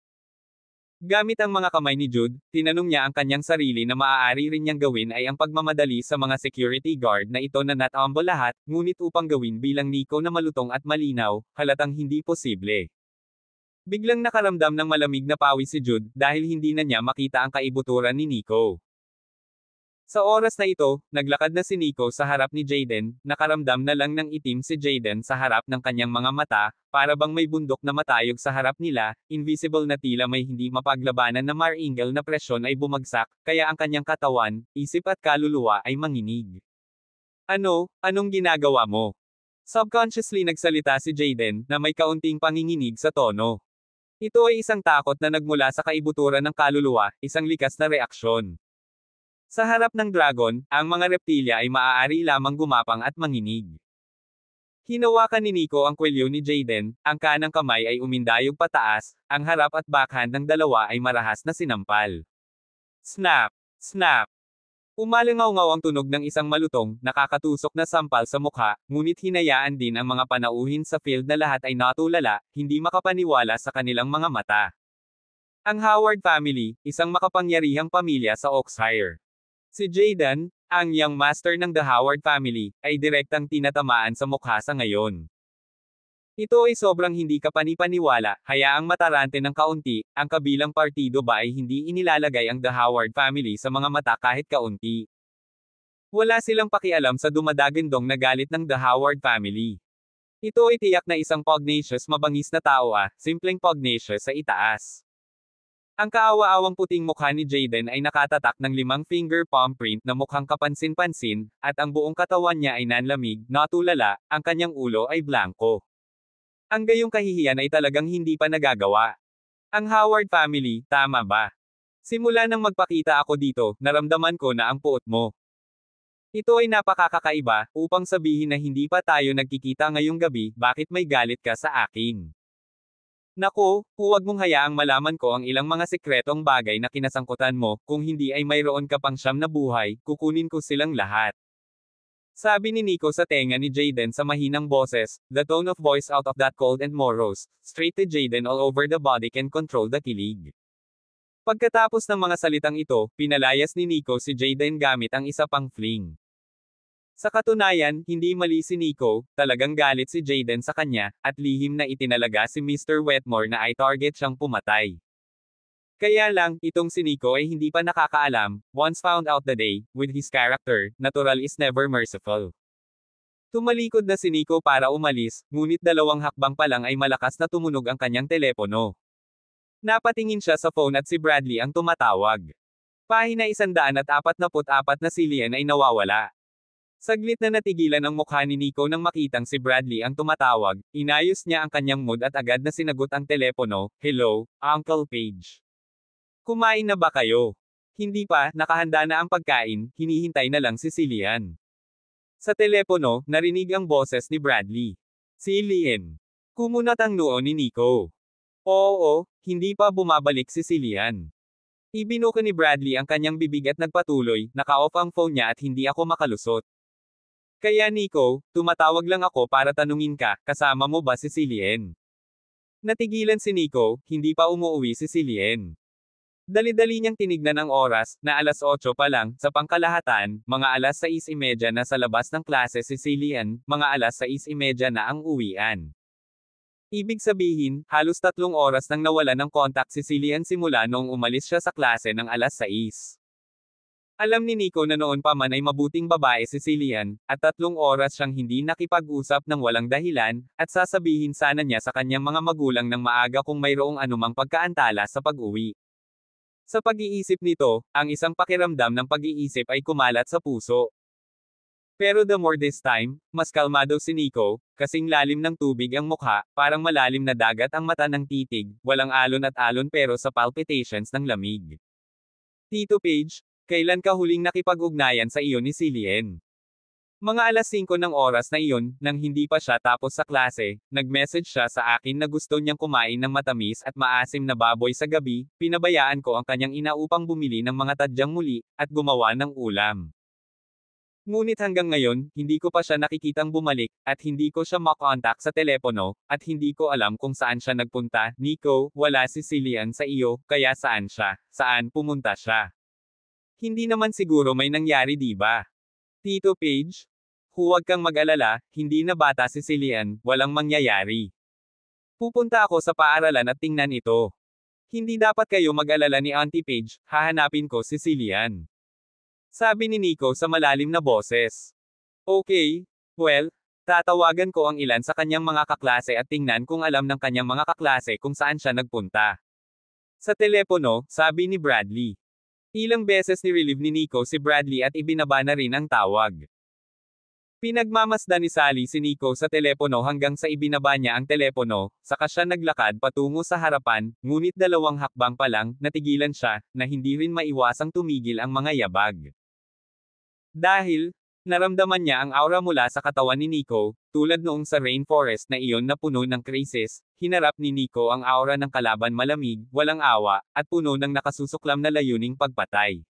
Gamit ang mga kamay ni Jude, tinanong niya ang kanyang sarili na maaari rin niyang gawin ay ang pagmamadali sa mga security guard na ito na not-humble lahat, ngunit upang gawin bilang Nico na malutong at malinaw, halatang hindi posible. Biglang nakaramdam ng malamig na pawis si Jude dahil hindi na niya makita ang kaibuturan ni Nico. Sa oras na ito, naglakad na si Nico sa harap ni Jaden, nakaramdam na lang ng itim si Jaden sa harap ng kanyang mga mata, para bang may bundok na matayog sa harap nila, invisible na tila may hindi mapaglabanan na maringal na presyon ay bumagsak, kaya ang kanyang katawan, isip at kaluluwa ay manginig. Anong ginagawa mo? Subconsciously nagsalita si Jaden, na may kaunting panginginig sa tono. Ito ay isang takot na nagmula sa kaibuturan ng kaluluwa, isang likas na reaksyon. Sa harap ng dragon, ang mga reptilya ay maaari lamang gumapang at manginig. Hinawakan ni Nico ang kwelyo ni Jaden, ang kanang kamay ay umindayog pataas, ang harap at backhand ng dalawa ay marahas na sinampal. Snap! Snap! Umalingaw-ngaw ang tunog ng isang malutong, nakakatusok na sampal sa mukha, ngunit hinayaan din ang mga panauhin sa field na lahat ay natulala, hindi makapaniwala sa kanilang mga mata. Ang Howard family, isang makapangyarihang pamilya sa Oakshire. Si Jaden, ang young master ng The Howard family, ay direktang tinatamaan sa mukha sa ngayon. Ito ay sobrang hindi kapanipaniwala, hayaang matarante ng kaunti, ang kabilang partido ba ay hindi inilalagay ang The Howard family sa mga mata kahit kaunti. Wala silang pakialam sa dumadagindong na galit ng The Howard family. Ito ay tiyak na isang pugnacious mabangis na tao simpleng pugnacious sa itaas. Ang kaawa-awang puting mukha ni Jaden ay nakatatak ng 5-finger palm print na mukhang kapansin-pansin, at ang buong katawan niya ay nanlamig, natulala, ang kanyang ulo ay blanko. Ang gayong kahihiyan ay talagang hindi pa nagagawa. Ang Howard family, tama ba? Simula nang magpakita ako dito, naramdaman ko na ang puot mo. Ito ay napakakaiba, upang sabihin na hindi pa tayo nagkikita ngayong gabi, bakit may galit ka sa akin? Naku, huwag mong hayaang malaman ko ang ilang mga sikretong bagay na kinasangkutan mo, kung hindi ay mayroon ka pang siyam na buhay, kukunin ko silang lahat. Sabi ni Nico sa tenga ni Jaden sa mahinang boses, the tone of voice out of that cold and morose, straight to Jaden all over the body can control the kilig. Pagkatapos ng mga salitang ito, pinalayas ni Nico si Jaden gamit ang isa pang fling. Sa katunayan, hindi mali si Nico, talagang galit si Jaden sa kanya, at lihim na itinalaga si Mr. Wetmore na ay target siyang pumatay. Kaya lang, itong si Nico ay hindi pa nakakaalam, once found out the day, with his character, natural is never merciful. Tumalikod na si Nico para umalis, ngunit 2 hakbang pa lang ay malakas na tumunog ang kanyang telepono. Napatingin siya sa phone at si Bradley ang tumatawag. Pahina 144 na si Lian ay nawawala. Saglit na natigilan ang mukha ni Nico nang makitang si Bradley ang tumatawag, inayos niya ang kanyang mood at agad na sinagot ang telepono, "Hello, Uncle Page. Kumain na ba kayo?" "Hindi pa, nakahanda na ang pagkain, hinihintay na lang si Cillian." Sa telepono, narinig ang boses ni Bradley. "Cillian." Kumunat ang noo ni Nico. Oo, hindi pa bumabalik si Cillian. Ibinuka ni Bradley ang kanyang bibig at nagpatuloy, naka-off ang phone niya at hindi ako makalusot. Kaya Nico, tumatawag lang ako para tanungin ka, kasama mo ba si Cillian? Natigilan si Nico, hindi pa umuwi si Cillian. Dali-dali niyang tinignan ang oras, na 8:00 pa lang, sa pangkalahatan, mga 6:30 na sa labas ng klase si Cillian, mga 6:30 na ang uwian. Ibig sabihin, halos 3 oras nang nawala ng kontak si Cillian simula noong umalis siya sa klase ng 6:00. Alam ni Nico na noon pa man ay mabuting babae si Cillian, at 3 oras siyang hindi nakipag-usap ng walang dahilan, at sasabihin sana niya sa kanyang mga magulang ng maaga kung mayroong anumang pagkaantala sa pag-uwi. Sa pag-iisip nito, ang isang pakiramdam ng pag-iisip ay kumalat sa puso. Pero the more this time, mas kalmado si Nico, kasing lalim ng tubig ang mukha, parang malalim na dagat ang mata ng titig, walang alon at alon pero sa palpitations ng lamig. Tito Page, kailan ka huling nakipag-ugnayan sa iyo ni Cillian? Mga 5:00 ng oras na iyon, nang hindi pa siya tapos sa klase, nag-message siya sa akin na gusto niyang kumain ng matamis at maasim na baboy sa gabi, pinabayaan ko ang kanyang ina upang bumili ng mga tadyang muli, at gumawa ng ulam. Ngunit hanggang ngayon, hindi ko pa siya nakikitang bumalik, at hindi ko siya makontak sa telepono, at hindi ko alam kung saan siya nagpunta. Nico, wala si Cillian sa iyo, kaya saan siya? Saan pumunta siya? Hindi naman siguro may nangyari di ba? Tito Page? Huwag kang mag-alala, hindi na bata si Cillian, walang mangyayari. Pupunta ako sa paaralan at tingnan ito. Hindi dapat kayo mag-alala ni Auntie Page, hahanapin ko si Cillian. Sabi ni Nico sa malalim na boses. Okay, well, tatawagan ko ang ilan sa kanyang mga kaklase at tingnan kung alam ng kanyang mga kaklase kung saan siya nagpunta. Sa telepono, sabi ni Bradley. Ilang beses ni-relieve ni Nico si Bradley at ibinaba na rin ang tawag. Pinagmamasdan ni Sally si Nico sa telepono hanggang sa ibinaba niya ang telepono, saka siya naglakad patungo sa harapan, ngunit 2 hakbang pa lang, natigilan siya, na hindi rin maiwasang tumigil ang mga yabag. Dahil, Naramdaman niya ang aura mula sa katawan ni Nico, tulad noong sa rainforest na iyon na puno ng krisis, hinarap ni Nico ang aura ng kalaban malamig, walang awa, at puno ng nakasusuklam na layuning pagpatay.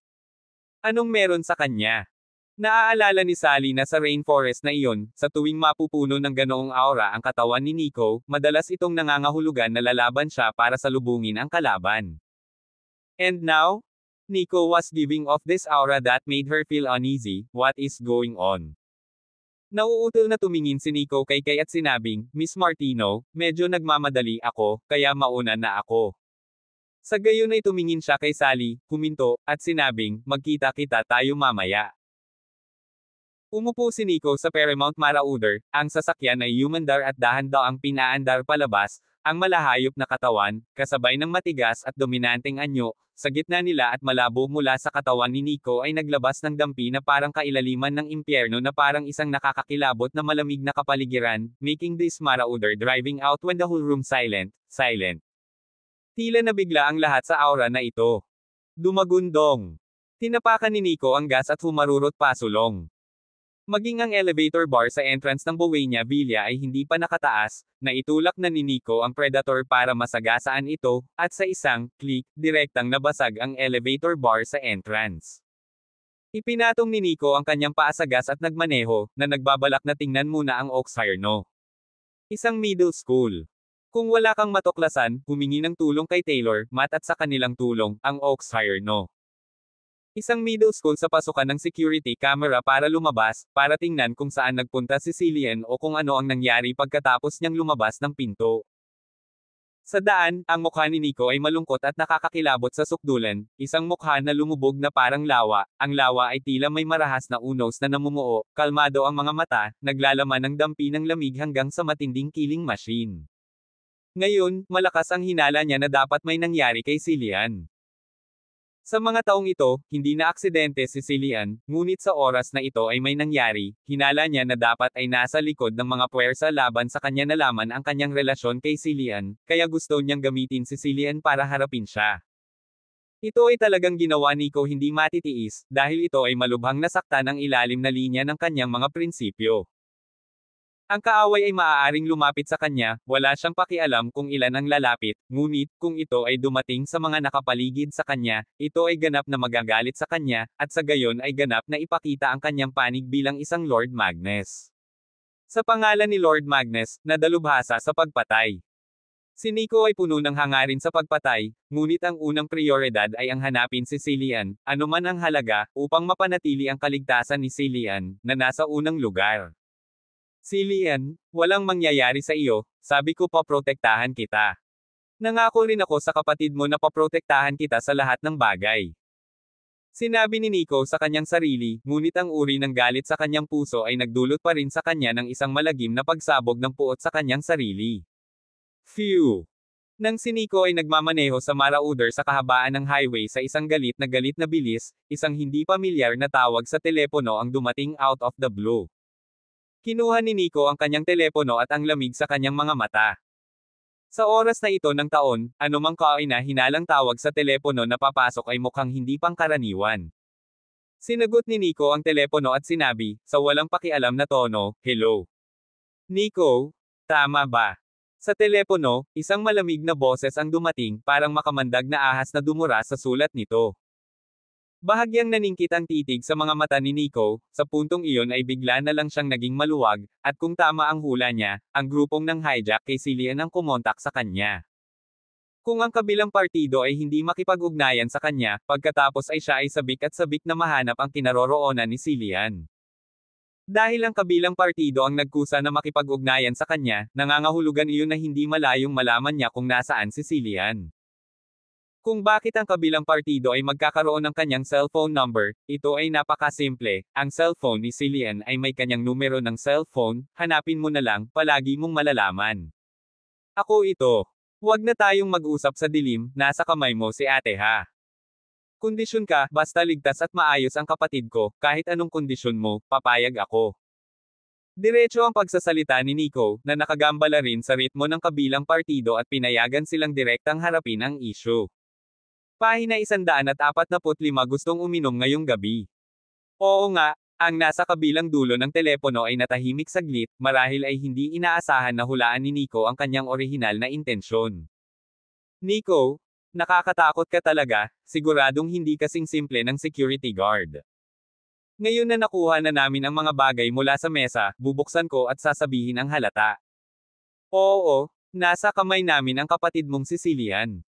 Anong meron sa kanya? Naaalala ni Sally na sa rainforest na iyon, sa tuwing mapupuno ng ganoong aura ang katawan ni Nico, madalas itong nangangahulugan na lalaban siya para salubungin ang kalaban. And now, Nico was giving off this aura that made her feel uneasy. What is going on? Nauutal na tumingin si Nico kay Kay at sinabing, Miss Martino, medyo nagmamadali ako, kaya mauna na ako. Sa gayon ay tumingin siya kay Sally, huminto, at sinabing, magkita-kita tayo mamaya. Umupo si Nico sa Paramount Marauder, ang sasakyan ay humandar at dahan-daang pinaandar palabas, ang malahayop na katawan, kasabay ng matigas at dominanteng anyo, sa gitna nila at malabo mula sa katawan ni Nico ay naglabas ng dampi na parang kailaliman ng impyerno na parang isang nakakakilabot na malamig na kapaligiran, making this Marauder driving out when the whole room silent. Tila nabigla ang lahat sa aura na ito. Dumagundong. Tinapakan ni Nico ang gas at humarurot pasulong. Maging ang elevator bar sa entrance ng Buena Villa ay hindi pa nakataas, naitulak na ni Nico ang Predator para masagasaan ito, at sa isang click, direktang nabasag ang elevator bar sa entrance. Ipinatong ni Nico ang kanyang paasagas at nagmaneho, na nagbabalak na tingnan muna ang Oxfirno. Isang middle school. Kung wala kang matuklasan, humingi ng tulong kay Taylor, Matt at sa kanilang tulong, ang Oxfirno. Isang middle school sa pasukan ng security camera para lumabas, para tingnan kung saan nagpunta si Cillian o kung ano ang nangyari pagkatapos niyang lumabas ng pinto. Sa daan, ang mukha ni Nico ay malungkot at nakakakilabot sa sukdulan, isang mukha na lumubog na parang lawa, ang lawa ay tila may marahas na unos na namumuo, kalmado ang mga mata, naglalaman ng dampi ng lamig hanggang sa matinding killing machine. Ngayon, malakas ang hinala niya na dapat may nangyari kay Cillian. Sa mga taong ito, hindi na aksidente si Cillian, ngunit sa oras na ito ay may nangyari, hinala niya na dapat ay nasa likod ng mga puwersa laban sa kanya nalaman ang kanyang relasyon kay Cillian, kaya gusto niyang gamitin si Cillian para harapin siya. Ito ay talagang ginawa ni Nico hindi matitiis, dahil ito ay malubhang nasaktan ang ilalim na linya ng kanyang mga prinsipyo. Ang kaaway ay maaaring lumapit sa kanya, wala siyang pakialam kung ilan ang lalapit, ngunit, kung ito ay dumating sa mga nakapaligid sa kanya, ito ay ganap na magagalit sa kanya, at sa gayon ay ganap na ipakita ang kanyang panig bilang isang Lord Magnus. Sa pangalan ni Lord Magnus, na dalubhasa sa pagpatay. Si Nico ay puno ng hangarin sa pagpatay, ngunit ang unang prioridad ay ang hanapin si Cillian, anuman ang halaga, upang mapanatili ang kaligtasan ni Cillian, na nasa unang lugar. Cillian, walang mangyayari sa iyo, sabi ko paprotektahan kita. Nangako rin ako sa kapatid mo na paprotektahan kita sa lahat ng bagay. Sinabi ni Nico sa kanyang sarili, ngunit ang uri ng galit sa kanyang puso ay nagdulot pa rin sa kanya ng isang malagim na pagsabog ng puot sa kanyang sarili. Phew! Nang si Nico ay nagmamaneho sa Marauder sa kahabaan ng highway sa isang galit na bilis, isang hindi pamilyar na tawag sa telepono ang dumating out of the blue. Kinuha ni Nico ang kanyang telepono at ang lamig sa kanyang mga mata. Sa oras na ito ng taon, anumang kaina-hinalang tawag sa telepono na papasok ay mukhang hindi pangkaraniwan. Sinagot ni Nico ang telepono at sinabi, sa walang pakialam na tono, hello. Nico, tama ba? Sa telepono, isang malamig na boses ang dumating, parang makamandag na ahas na dumura sa sulat nito. Bahagyang naningkit ang titig sa mga mata ni Nico, sa puntong iyon ay bigla na lang siyang naging maluwag, at kung tama ang hula niya, ang grupong ng hijack kay Cillian ang kumontak sa kanya. Kung ang kabilang partido ay hindi makipag-ugnayan sa kanya, pagkatapos ay siya ay sabik at sabik na mahanap ang kinaroroonan ni Cillian. Dahil ang kabilang partido ang nagkusa na makipag-ugnayan sa kanya, nangangahulugan iyon na hindi malayong malaman niya kung nasaan si Cillian. Kung bakit ang kabilang partido ay magkakaroon ng kanyang cellphone number, ito ay napakasimple, ang cellphone ni Cillian ay may kanyang numero ng cellphone, hanapin mo na lang, palagi mong malalaman. Ako ito. Huwag na tayong mag-usap sa dilim, nasa kamay mo si ate ha. Kondisyon ka, basta ligtas at maayos ang kapatid ko, kahit anong kondisyon mo, papayag ako. Diretso ang pagsasalita ni Nico, na nakagambala rin sa ritmo ng kabilang partido at pinayagan silang direktang harapin ang issue. Pahina 145 gustong uminom ngayong gabi. Oo nga, Ang nasa kabilang dulo ng telepono ay natahimik saglit, marahil ay hindi inaasahan na hulaan ni Nico ang kanyang orihinal na intensyon. Nico, nakakatakot ka talaga, siguradong hindi kasing simple ng security guard. Ngayon na nakuha na namin ang mga bagay mula sa mesa, bubuksan ko at sasabihin ang halata. Oo, nasa kamay namin ang kapatid mong si Cillian.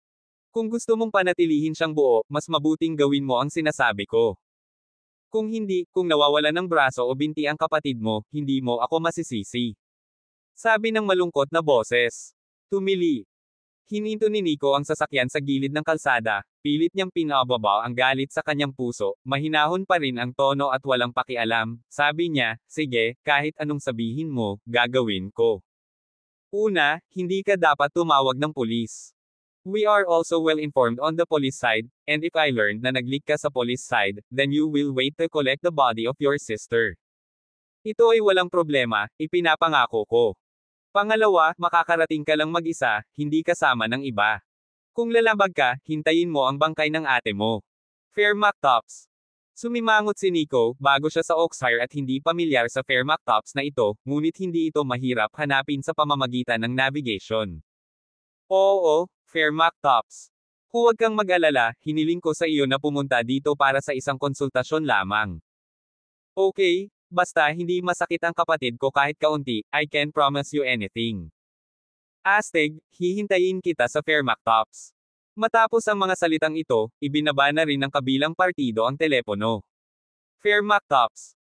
Kung gusto mong panatilihin siyang buo, mas mabuting gawin mo ang sinasabi ko. Kung hindi, kung nawawalan ng braso o binti ang kapatid mo, hindi mo ako masisisi. Sabi ng malungkot na boses. Tumili. Hininto ni Nico ang sasakyan sa gilid ng kalsada, pilit niyang pinababa ang galit sa kanyang puso, mahinahon pa rin ang tono at walang pakialam, sabi niya, sige, kahit anong sabihin mo, gagawin ko. Una, hindi ka dapat tumawag ng pulis. We are also well informed on the police side, and if I learned na nag-leak ka sa police side, then you will wait to collect the body of your sister. Ito ay walang problema, ipinapangako ko. Pangalawa, makakarating ka lang mag-isa, hindi kasama ng iba. Kung lalabag ka, hintayin mo ang bangkay ng ate mo. Fairmac Tops. Sumimangot si Nico, bago siya sa Oxfire at hindi pamilyar sa Fairmac Tops na ito, ngunit hindi ito mahirap hanapin sa pamamagitan ng navigation. Oo, Fairmac Tops. Huwag kang mag-alala, hiniling ko sa iyo na pumunta dito para sa isang konsultasyon lamang. Okay. Basta hindi masakit ang kapatid ko kahit kaunti, I can promise you anything. Astig, hihintayin kita sa Fairmac Tops. Matapos ang mga salitang ito, ibinaba na rin ng kabilang partido ang telepono. Fairmac Tops.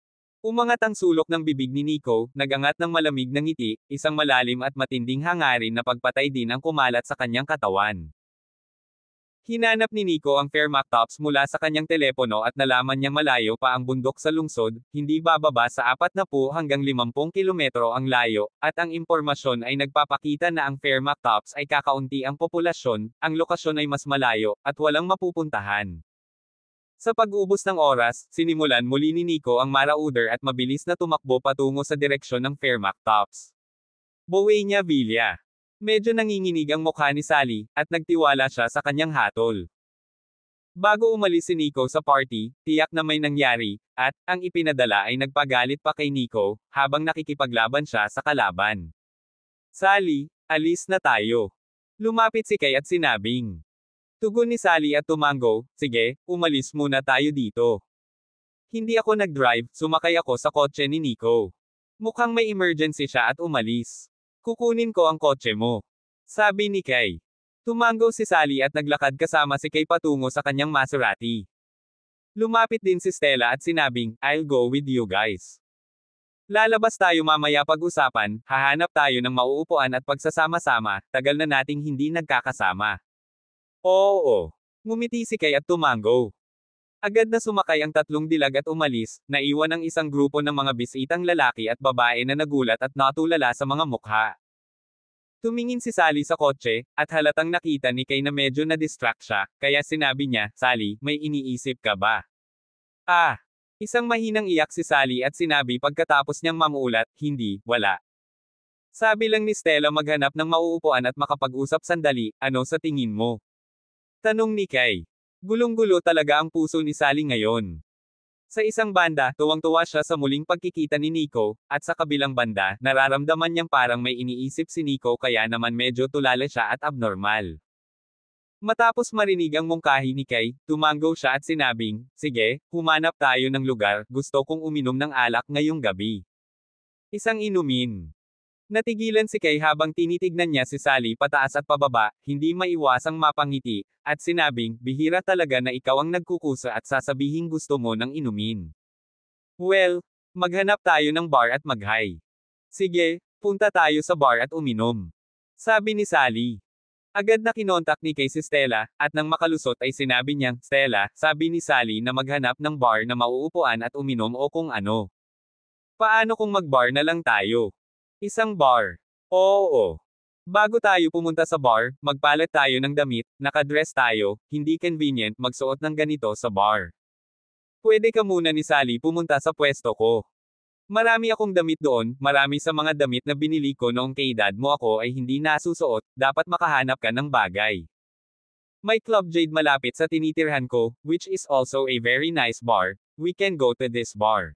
Umangat ang sulok ng bibig ni Nico, nagangat ng malamig na ngiti, isang malalim at matinding hangarin na pagpatay din ang kumalat sa kanyang katawan. Hinanap ni Nico ang Fairmac Tops mula sa kanyang telepono at nalaman niyang malayo pa ang bundok sa lungsod, hindi bababa sa 40 hanggang 50 kilometro ang layo, at ang impormasyon ay nagpapakita na ang Fairmac Tops ay kakaunti ang populasyon, ang lokasyon ay mas malayo, at walang mapupuntahan. Sa pag-ubos ng oras, sinimulan muli ni Nico ang marauder at mabilis na tumakbo patungo sa direksyon ng Fairmac Tops. Buena Villa. Medyo nanginginig ang mukha ni Sally, at nagtiwala siya sa kanyang hatol. Bago umalis si Nico sa party, tiyak na may nangyari, at ang ipinadala ay nagpagalit pa kay Nico, habang nakikipaglaban siya sa kalaban. Sally, alis na tayo. Lumapit si Kay at sinabing. Tugon ni Sally at tumango, sige, umalis muna tayo dito. Hindi ako nag-drive, sumakay ako sa kotse ni Nico. Mukhang may emergency siya at umalis. Kukunin ko ang kotse mo. Sabi ni Kay. Tumango si Sally at naglakad kasama si Kay patungo sa kanyang Maserati. Lumapit din si Stella at sinabing, I'll go with you guys. Lalabas tayo mamaya pag-usapan, hahanap tayo ng mauupuan at pagsasama-sama, tagal na nating hindi nagkakasama. Oo. Ngumiti si Kay at tumango. Agad na sumakay ang tatlong dilag at umalis, naiwan ang isang grupo ng mga bisitang lalaki at babae na nagulat at natulala sa mga mukha. Tumingin si Sally sa kotse, at halatang nakita ni Kay na medyo na-distract siya, kaya sinabi niya, Sally, may iniisip ka ba? Ah! Isang mahinang iyak si Sally at sinabi pagkatapos niyang mamuulat, hindi, wala. Sabi lang ni Stella maghanap ng mauupuan at makapag-usap sandali, ano sa tingin mo? Tanong ni Kay. Gulong-gulo talaga ang puso ni Sally ngayon. Sa isang banda, tuwang-tuwa siya sa muling pagkikita ni Nico, at sa kabilang banda, nararamdaman niyang parang may iniisip si Nico kaya naman medyo tulala siya at abnormal. Matapos marinig ang mungkahi ni Kay, tumango siya at sinabing, sige, humanap tayo ng lugar, gusto kong uminom ng alak ngayong gabi. Isang inumin. Natigilan si Kay habang tinitignan niya si Sally pataas at pababa, hindi maiwasang mapangiti, at sinabing, bihira talaga na ikaw ang nagkukusa at sasabihing gusto mo ng inumin. Well, maghanap tayo ng bar at mag-hi. Sige, punta tayo sa bar at uminom. Sabi ni Sally. Agad na kinontak ni Kay si Stella, at nang makalusot ay sinabi niyang, Stella, sabi ni Sally na maghanap ng bar na mauupuan at uminom o kung ano. Paano kung mag-bar na lang tayo? Isang bar. Oo. Bago tayo pumunta sa bar, magpalit tayo ng damit, nakadress tayo, hindi convenient magsuot ng ganito sa bar. Pwede ka muna ni Sally pumunta sa pwesto ko. Marami akong damit doon, marami sa mga damit na binili ko noong kay dad mo ako ay hindi nasusuot, dapat makahanap ka ng bagay. May Club Jade malapit sa tinitirhan ko, which is also a very nice bar, we can go to this bar.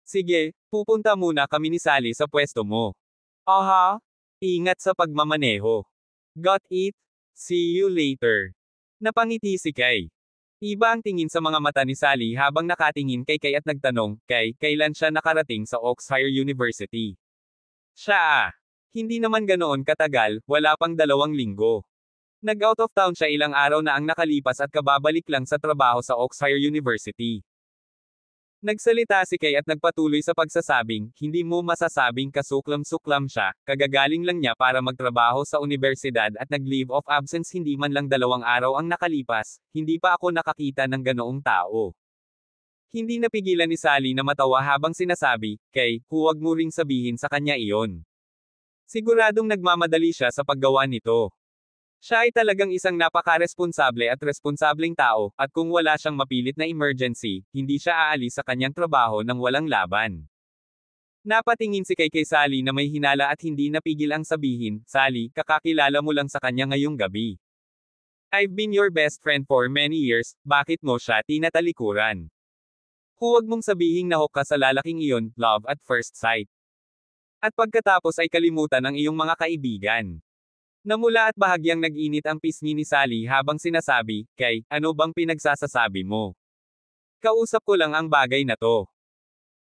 Sige, pupunta muna kami ni Sally sa pwesto mo. Aha. Ingat sa pagmamaneho. Got it? See you later. Napangiti si Kay. Iba ang tingin sa mga mata ni Sally habang nakatingin kay Kay at nagtanong, Kay, kailan siya nakarating sa Oxford University? Siya. Hindi naman ganoon katagal, wala pang 2 linggo. Nag-out of town siya ilang araw na ang nakalipas at kababalik lang sa trabaho sa Oxford University. Nagsalita si Kay at nagpatuloy sa pagsasabing, hindi mo masasabing kasuklam-suklam siya, kagagaling lang niya para magtrabaho sa universidad at nag-leave of absence hindi man lang 2 araw ang nakalipas, hindi pa ako nakakita ng ganoong tao. Hindi napigilan ni Sally na matawa habang sinasabi, Kay, huwag mo ring sabihin sa kanya iyon. Siguradong nagmamadali siya sa paggawa nito. Siya ay talagang isang napakaresponsable at responsableng tao, at kung wala siyang mapilit na emergency, hindi siya aalis sa kanyang trabaho nang walang laban. Napatingin si kay Sally na may hinala at hindi napigil ang sabihin, Sally, kakakilala mo lang sa kanya ngayong gabi. I've been your best friend for many years, bakit mo siya tinatalikuran? Huwag mong sabihing nahok ka sa lalaking iyon, love at first sight. At pagkatapos ay kalimutan ang iyong mga kaibigan. Namula at bahagyang nag-init ang pisngi ni Sally habang sinasabi, Kay, ano bang pinagsasasabi mo? Kausap ko lang ang bagay na to.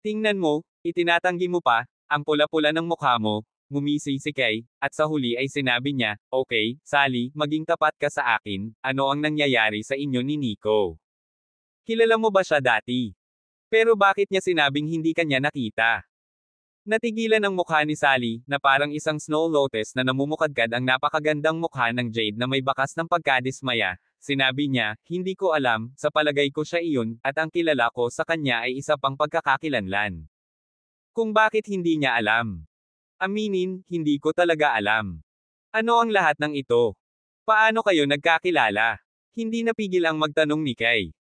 Tingnan mo, itinatanggi mo pa, ang pula-pula ng mukha mo, ngumisi si Kay, at sa huli ay sinabi niya, okay, Sally, maging tapat ka sa akin, ano ang nangyayari sa inyo ni Nico? Kilala mo ba siya dati? Pero bakit niya sinabing hindi kanya nakita? Natigilan ang mukha ni Sally, na parang isang snow lotus na namumukadkad ang napakagandang mukha ng Jade na may bakas ng pagkadismaya. Sinabi niya, hindi ko alam, sa palagay ko siya iyon, at ang kilala ko sa kanya ay isa pang pagkakakilanlan. Kung bakit hindi niya alam? Aminin, hindi ko talaga alam. Ano ang lahat ng ito? Paano kayo nagkakilala? Hindi napigil ang magtanong ni Kay.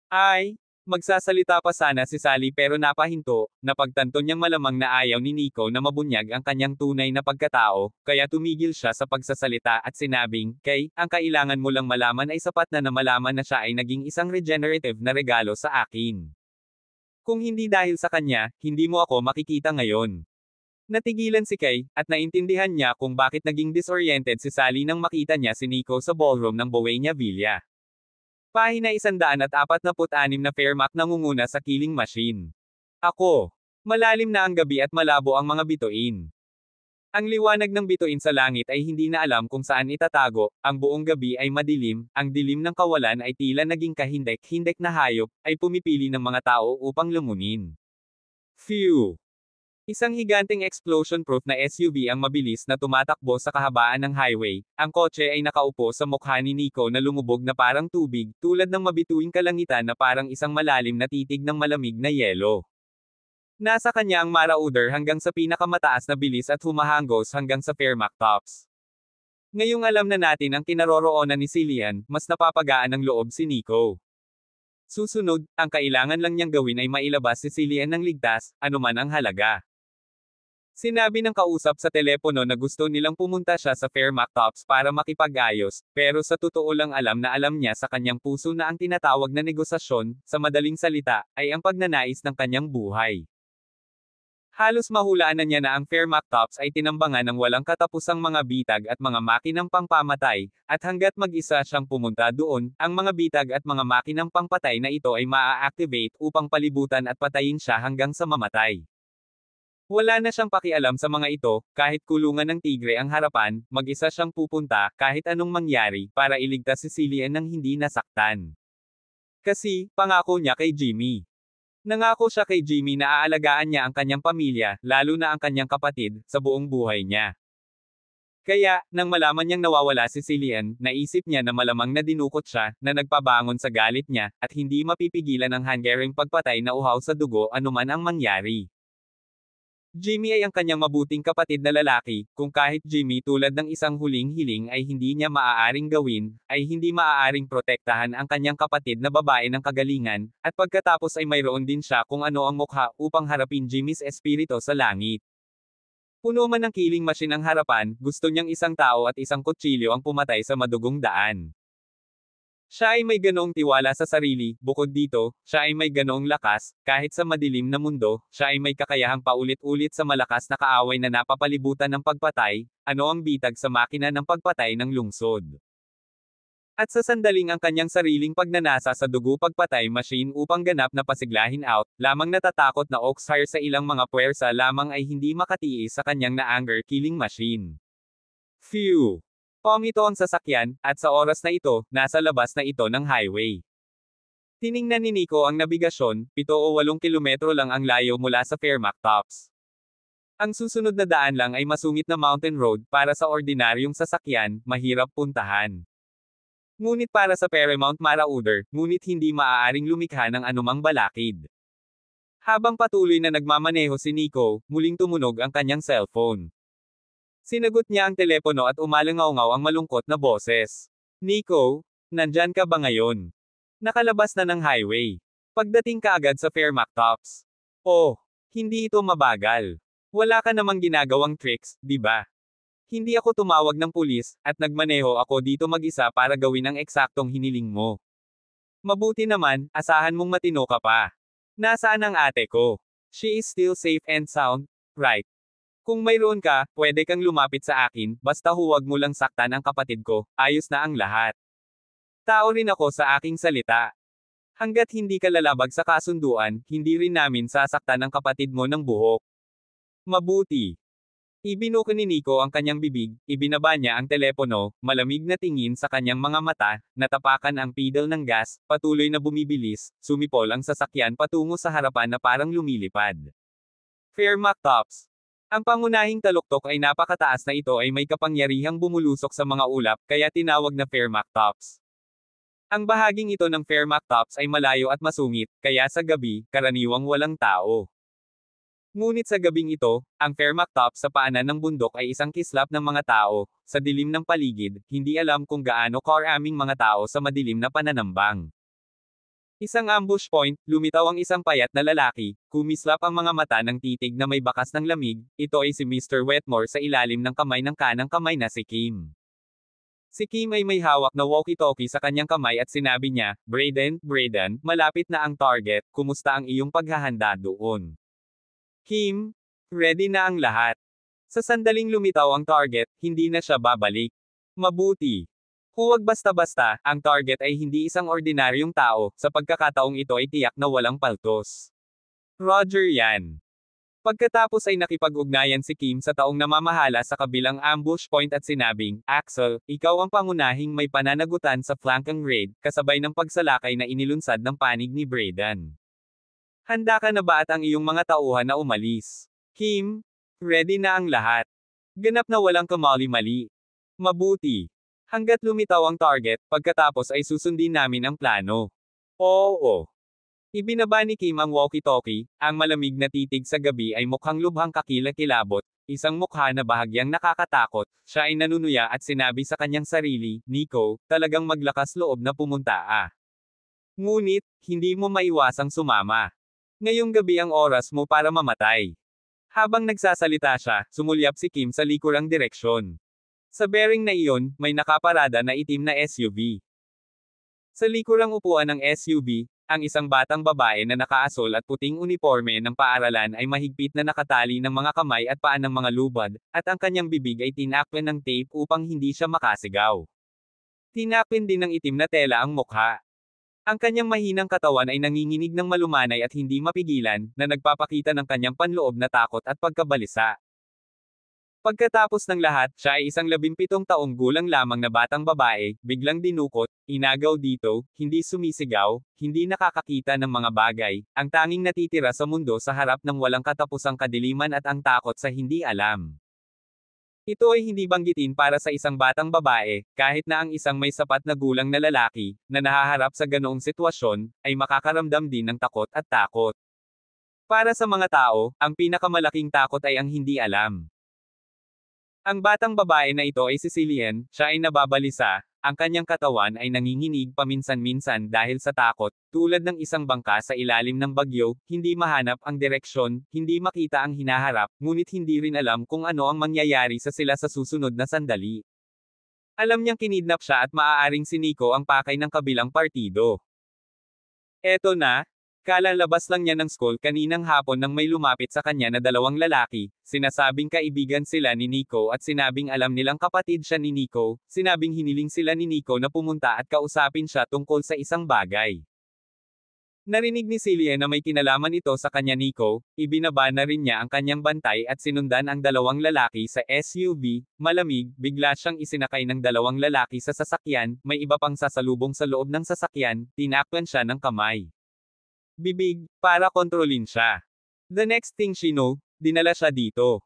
Ay, magsasalita pa sana si Sally pero napahinto, napagtanto niyang malamang na ayaw ni Nico na mabunyag ang kanyang tunay na pagkatao, kaya tumigil siya sa pagsasalita at sinabing, Kay, ang kailangan mo lang malaman ay sapat na malaman na siya ay naging isang regenerative na regalo sa akin. Kung hindi dahil sa kanya, hindi mo ako makikita ngayon. Natigilan si Kay, at naintindihan niya kung bakit naging disoriented si Sally nang makita niya si Nico sa ballroom ng Buena Villa. Pahina 146 na Fairmac nangunguna sa killing machine. Ako. Malalim na ang gabi at malabo ang mga bituin. Ang liwanag ng bituin sa langit ay hindi na alam kung saan itatago, ang buong gabi ay madilim, ang dilim ng kawalan ay tila naging kahindek-hindek na hayop, ay pumipili ng mga tao upang lumunin. Phew! Isang higanteng explosion-proof na SUV ang mabilis na tumatakbo sa kahabaan ng highway. Ang kotse ay nakaupo sa mukha ni Nico na lumubog na parang tubig, tulad ng mabituing kalangitan na parang isang malalim na titig ng malamig na yelo. Nasa kanya ang marauder hanggang sa pinakamataas na bilis at humahanggos hanggang sa Fairmac tops. Ngayong alam na natin ang kinaroroonan ni Cillian, mas napapagaan ng loob si Nico. Susunod, ang kailangan lang niyang gawin ay mailabas si Cillian ng ligtas, anuman ang halaga. Sinabi ng kausap sa telepono na gusto nilang pumunta siya sa Fairmac Tops para makipag-ayos, pero sa totoo lang alam na alam niya sa kanyang puso na ang tinatawag na negosasyon, sa madaling salita, ay ang pagnanais ng kanyang buhay. Halos mahulaan na niya na ang Fairmac Tops ay tinambangan ng walang katapusang mga bitag at mga makinang pangpamatay, at hanggat mag-isa siyang pumunta doon, ang mga bitag at mga makinang pangpatay na ito ay maa-activate upang palibutan at patayin siya hanggang sa mamatay. Wala na siyang pakialam sa mga ito, kahit kulungan ng tigre ang harapan, mag-isa siyang pupunta, kahit anong mangyari, para iligtas si Cillian nang hindi nasaktan. Kasi, pangako niya kay Jimmy. Nangako siya kay Jimmy na aalagaan niya ang kanyang pamilya, lalo na ang kanyang kapatid, sa buong buhay niya. Kaya, nang malaman niyang nawawala si Cillian, naisip niya na malamang na dinukot siya, na nagpabangon sa galit niya, at hindi mapipigilan ang hungering pagpatay na uhaw sa dugo anuman ang mangyari. Jimmy ay ang kanyang mabuting kapatid na lalaki, kung kahit Jimmy tulad ng isang huling hiling ay hindi niya maaaring gawin, ay hindi maaaring protektahan ang kanyang kapatid na babae ng kagalingan, at pagkatapos ay mayroon din siya kung ano ang mukha upang harapin Jimmy's espiritu sa langit. Puno man ng killing machine ang harapan, gusto niyang isang tao at isang kutsilyo ang pumatay sa madugong daan. Siya ay may ganoong tiwala sa sarili, bukod dito, siya ay may ganoong lakas, kahit sa madilim na mundo, siya ay may kakayahang paulit-ulit sa malakas na kaaway na napapalibutan ng pagpatay, ano ang bitag sa makina ng pagpatay ng lungsod. At sa sandaling ang kanyang sariling pagnanasa sa dugo pagpatay machine upang ganap na pasiglahin out, lamang natatakot na Oxfire sa ilang mga puwersa lamang ay hindi makatiis sa kanyang na-anger killing machine. Phew! Pumito ang sasakyan, at sa oras na ito, nasa labas na ito ng highway. Tiningnan ni Nico ang nabigasyon, 7 o 8 kilometro lang ang layo mula sa Fairmont Tops. Ang susunod na daan lang ay masungit na mountain road, para sa ordinaryong sasakyan, mahirap puntahan. Ngunit para sa Paramount Marauder, ngunit hindi maaaring lumikha ng anumang balakid. Habang patuloy na nagmamaneho si Nico, muling tumunog ang kanyang cellphone. Sinagot niya ang telepono at umalangaw-ngaw ang malungkot na boses. Nico, nandyan ka ba ngayon? Nakalabas na ng highway. Pagdating ka agad sa Fairmont Tops. Oh, hindi ito mabagal. Wala ka namang ginagawang tricks, di ba? Hindi ako tumawag ng pulis, at nagmaneho ako dito mag-isa para gawin ang eksaktong hiniling mo. Mabuti naman, asahan mong matino ka pa. Nasaan ang ate ko? She is still safe and sound, right? Kung mayroon ka, pwede kang lumapit sa akin, basta huwag mo lang saktan ang kapatid ko, ayos na ang lahat. Tao rin ako sa aking salita. Hanggat hindi ka lalabag sa kasunduan, hindi rin namin sasaktan ang kapatid mo ng buhok. Mabuti. Ibinuko ni Nico ang kanyang bibig, ibinaba niya ang telepono, malamig na tingin sa kanyang mga mata, natapakan ang pedal ng gas, patuloy na bumibilis, sumipol ang sasakyan patungo sa harapan na parang lumilipad. Fairmont Tops. Ang pangunahing taluktok ay napakataas na ito ay may kapangyarihang bumulusok sa mga ulap, kaya tinawag na Fairmont Tops. Ang bahaging ito ng Fairmont Tops ay malayo at masungit, kaya sa gabi, karaniwang walang tao. Ngunit sa gabing ito, ang Fairmont Tops sa paanan ng bundok ay isang kislap ng mga tao, sa dilim ng paligid, hindi alam kung gaano karaming mga tao sa madilim na pananambang. Isang ambush point, lumitaw ang isang payat na lalaki, kumislap ang mga mata ng titig na may bakas ng lamig, ito ay si Mr. Wetmore sa ilalim ng kamay ng kanang kamay na si Kim. Si Kim ay may hawak na walkie-talkie sa kanyang kamay at sinabi niya, Braden, malapit na ang target, kumusta ang iyong paghahanda doon? Kim, ready na ang lahat. Sa sandaling lumitaw ang target, hindi na siya babalik. Mabuti. Huwag basta-basta, ang target ay hindi isang ordinaryong tao, sa pagkakataong ito ay tiyak na walang paltos. Roger yan. Pagkatapos ay nakipag-ugnayan si Kim sa taong namamahala sa kabilang ambush point at sinabing, Axel, ikaw ang pangunahing may pananagutan sa flanking raid, kasabay ng pagsalakay na inilunsad ng panig ni Braden. Handa ka na ba at ang iyong mga tauhan na umalis? Kim, ready na ang lahat. Ganap na walang kamali-mali. Mabuti. Hanggat lumitaw ang target, pagkatapos ay susundin namin ang plano. Oo. Ibinaba ni Kim ang walkie-talkie, ang malamig na titig sa gabi ay mukhang lubhang kakilakilabot, isang mukha na bahagyang nakakatakot, siya ay nanunuya at sinabi sa kanyang sarili, Nico, talagang maglakas loob na pumunta ah. Ngunit, hindi mo maiwasang sumama. Ngayong gabi ang oras mo para mamatay. Habang nagsasalita siya, sumulyap si Kim sa likurang direksyon. Sa bearing na iyon, may nakaparada na itim na SUV. Sa likurang upuan ng SUV, ang isang batang babae na nakaasol at puting uniforme ng paaralan ay mahigpit na nakatali ng mga kamay at paa ng mga lubad, at ang kanyang bibig ay tinakpan ng tape upang hindi siya makasigaw. Tinakpin din ng itim na tela ang mukha. Ang kanyang mahinang katawan ay nanginginig ng malumanay at hindi mapigilan, na nagpapakita ng kanyang panloob na takot at pagkabalisa. Pagkatapos ng lahat, siya ay isang 17 taong gulang lamang na batang babae, biglang dinukot, inagaw dito, hindi sumisigaw, hindi nakakakita ng mga bagay, ang tanging natitira sa mundo sa harap ng walang katapusang kadiliman at ang takot sa hindi alam. Ito ay hindi banggitin para sa isang batang babae, kahit na ang isang may sapat na gulang na lalaki, na nahaharap sa ganoong sitwasyon, ay makakaramdam din ng takot at takot. Para sa mga tao, ang pinakamalaking takot ay ang hindi alam. Ang batang babae na ito ay Sicilian, siya ay nababalisa, ang kanyang katawan ay nanginginig paminsan-minsan dahil sa takot, tulad ng isang bangka sa ilalim ng bagyo, hindi mahanap ang direksyon, hindi makita ang hinaharap, ngunit hindi rin alam kung ano ang mangyayari sa sila sa susunod na sandali. Alam niyang kinidnap siya at maaaring si Nico ang pakay ng kabilang partido. Eto na, kalalabas lang niya ng school kaninang hapon nang may lumapit sa kanya na dalawang lalaki, sinasabing kaibigan sila ni Nico at sinabing alam nilang kapatid siya ni Nico, sinabing hiniling sila ni Nico na pumunta at kausapin siya tungkol sa isang bagay. Narinig ni Celia na may kinalaman ito sa kanya Nico, ibinaba na rin niya ang kanyang bantay at sinundan ang dalawang lalaki sa SUV, malamig, bigla siyang isinakay ng dalawang lalaki sa sasakyan, may iba pang sasalubong sa loob ng sasakyan, tinakpan siya ng kamay. Bibig, para kontrolin siya. The next thing she know, dinala siya dito.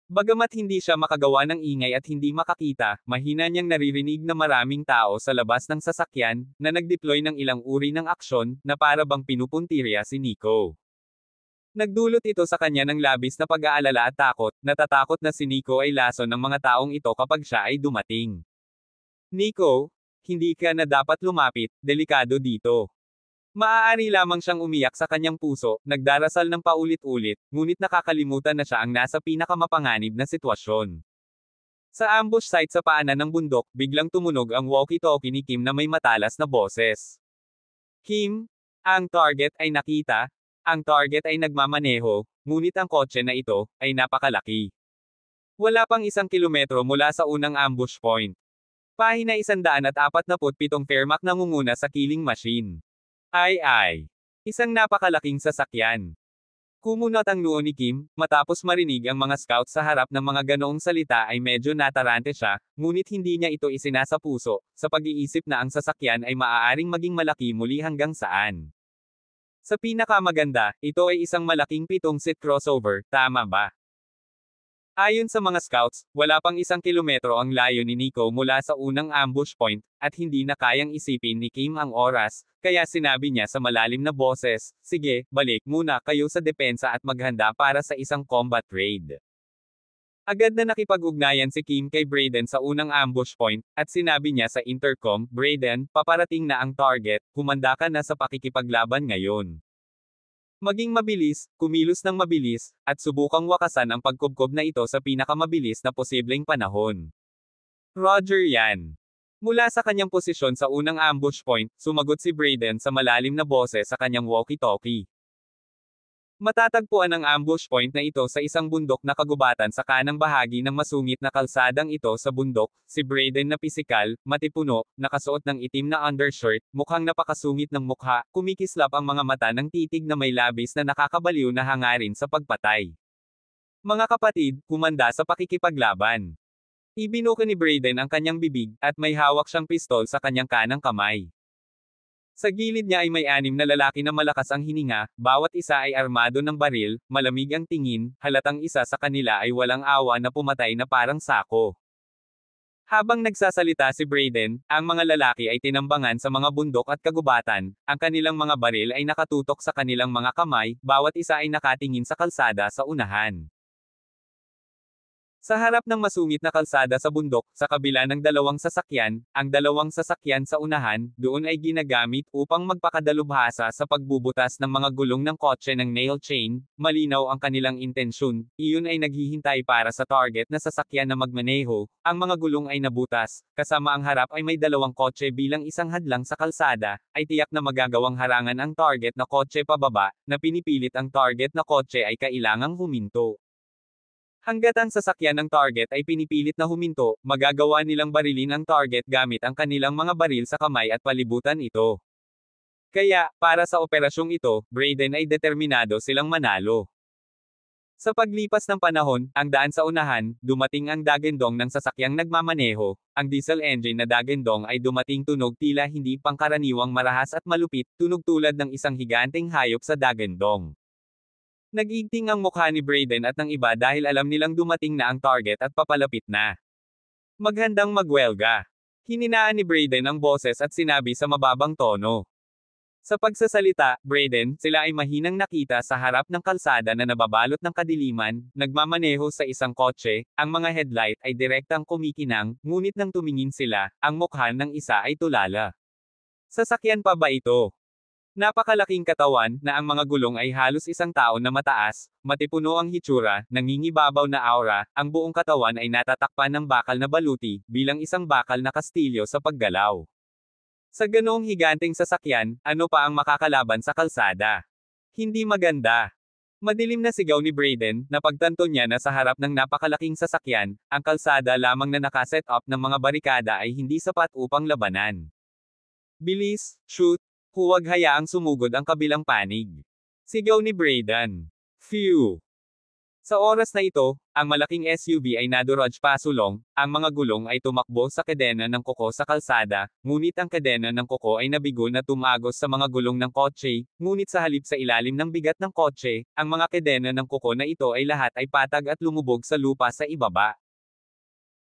Bagamat hindi siya makagawa ng ingay at hindi makakita, mahina niyang naririnig na maraming tao sa labas ng sasakyan, na nag-deploy ng ilang uri ng aksyon, na para bang pinupuntirya si Nico. Nagdulot ito sa kanya ng labis na pag-aalala at takot, natatakot na si Nico ay lason ng mga taong ito kapag siya ay dumating. Nico, hindi ka na dapat lumapit, delikado dito. Maaari lamang siyang umiyak sa kanyang puso, nagdarasal ng paulit-ulit, ngunit nakakalimutan na siya ang nasa pinakamapanganib na sitwasyon. Sa ambush site sa paanan ng bundok, biglang tumunog ang walkie-talkie ni Kim na may matalas na boses. Kim, ang target ay nakita, ang target ay nagmamaneho, ngunit ang kotse na ito, ay napakalaki. Wala pang 1 kilometro mula sa unang ambush point. Pahina 147 Fairmac nangunguna sa killing machine. Ay. Isang napakalaking sasakyan. Kumunot ang noo ni Kim, matapos marinig ang mga scouts sa harap ng mga ganoong salita ay medyo natarante siya, ngunit hindi niya ito isinasa puso, sa pag-iisip na ang sasakyan ay maaaring maging malaki muli hanggang saan. Sa pinakamaganda, ito ay isang malaking 7-seat crossover, tama ba? Ayon sa mga scouts, wala pang 1 kilometro ang layo ni Nico mula sa unang ambush point, at hindi na kayang isipin ni Kim ang oras, kaya sinabi niya sa malalim na boses, sige, balik muna kayo sa depensa at maghanda para sa isang combat raid. Agad na nakipag-ugnayan si Kim kay Brayden sa unang ambush point, at sinabi niya sa intercom, Brayden, paparating na ang target, humanda ka na sa pakikipaglaban ngayon. Maging mabilis, kumilos ng mabilis, at subukang wakasan ang pagkubkob na ito sa pinakamabilis na posibleng panahon. Roger yan. Mula sa kanyang posisyon sa unang ambush point, sumagot si Brayden sa malalim na boses sa kanyang walkie-talkie. Matatagpuan ang ambush point na ito sa isang bundok na kagubatan sa kanang bahagi ng masungit na kalsadang ito sa bundok, si Brayden na pisikal, matipuno, nakasuot ng itim na undershirt, mukhang napakasungit ng mukha, kumikislap ang mga mata ng titig na may labis na nakakabaliw na hangarin sa pagpatay. Mga kapatid, humanda sa pakikipaglaban. Ibinuka ni Brayden ang kanyang bibig, at may hawak siyang pistol sa kanyang kanang kamay. Sa gilid niya ay may 6 na lalaki na malakas ang hininga, bawat isa ay armado ng baril, malamig ang tingin, halatang isa sa kanila ay walang awa na pumatay na parang sako. Habang nagsasalita si Brayden, ang mga lalaki ay tinambangan sa mga bundok at kagubatan, ang kanilang mga baril ay nakatutok sa kanilang mga kamay, bawat isa ay nakatingin sa kalsada sa unahan. Sa harap ng masungit na kalsada sa bundok, sa kabila ng dalawang sasakyan, ang dalawang sasakyan sa unahan, doon ay ginagamit upang magpakadalubhasa sa pagbubutas ng mga gulong ng kotse ng nail chain, malinaw ang kanilang intensyon, iyon ay naghihintay para sa target na sasakyan na magmaneho, ang mga gulong ay nabutas, kasama ang harap ay may dalawang kotse bilang isang hadlang sa kalsada, ay tiyak na magagawang harangan ang target na kotse pababa, na pinipilit ang target na kotse ay kailangang huminto. Hanggat ang sasakyan ng target ay pinipilit na huminto, magagawa nilang barilin ang target gamit ang kanilang mga baril sa kamay at palibutan ito. Kaya, para sa operasyong ito, Brayden ay determinado silang manalo. Sa paglipas ng panahon, ang daan sa unahan, dumating ang dagendong ng sasakyang nagmamaneho, ang diesel engine na dagendong ay dumating tunog tila hindi pangkaraniwang marahas at malupit, tunog tulad ng isang higanteng hayop sa dagendong. Nag-igting ang mukha ni Brayden at ng iba dahil alam nilang dumating na ang target at papalapit na. Maghandang magwelga. Hininaan ni Brayden ang boses at sinabi sa mababang tono. Sa pagsasalita, Brayden, sila ay mahinang nakita sa harap ng kalsada na nababalot ng kadiliman, nagmamaneho sa isang kotse, ang mga headlight ay direktang kumikinang, ngunit nang tumingin sila, ang mukha ng isa ay tulala. Sasakyan pa ba ito? Napakalaking katawan, na ang mga gulong ay halos isang tao na mataas, matipuno ang hitsura, nangingibabaw na aura, ang buong katawan ay natatakpan ng bakal na baluti, bilang isang bakal na kastilyo sa paggalaw. Sa ganoong higanteng sasakyan, ano pa ang makakalaban sa kalsada? Hindi maganda. Madilim na sigaw ni Brayden, na pagtanto niya na sa harap ng napakalaking sasakyan, ang kalsada lamang na nakaset up ng mga barikada ay hindi sapat upang labanan. Bilis, shoot, huwag hayaang sumugod ang kabilang panig. Sigaw ni Brayden. Phew! Sa oras na ito, ang malaking SUV ay nadurog pasulong, ang mga gulong ay tumakbo sa kadena ng kuko sa kalsada, ngunit ang kadena ng kuko ay nabigo na tumagos sa mga gulong ng kotse, ngunit sa halip sa ilalim ng bigat ng kotse, ang mga kadena ng kuko na ito ay lahat ay patag at lumubog sa lupa sa ibaba.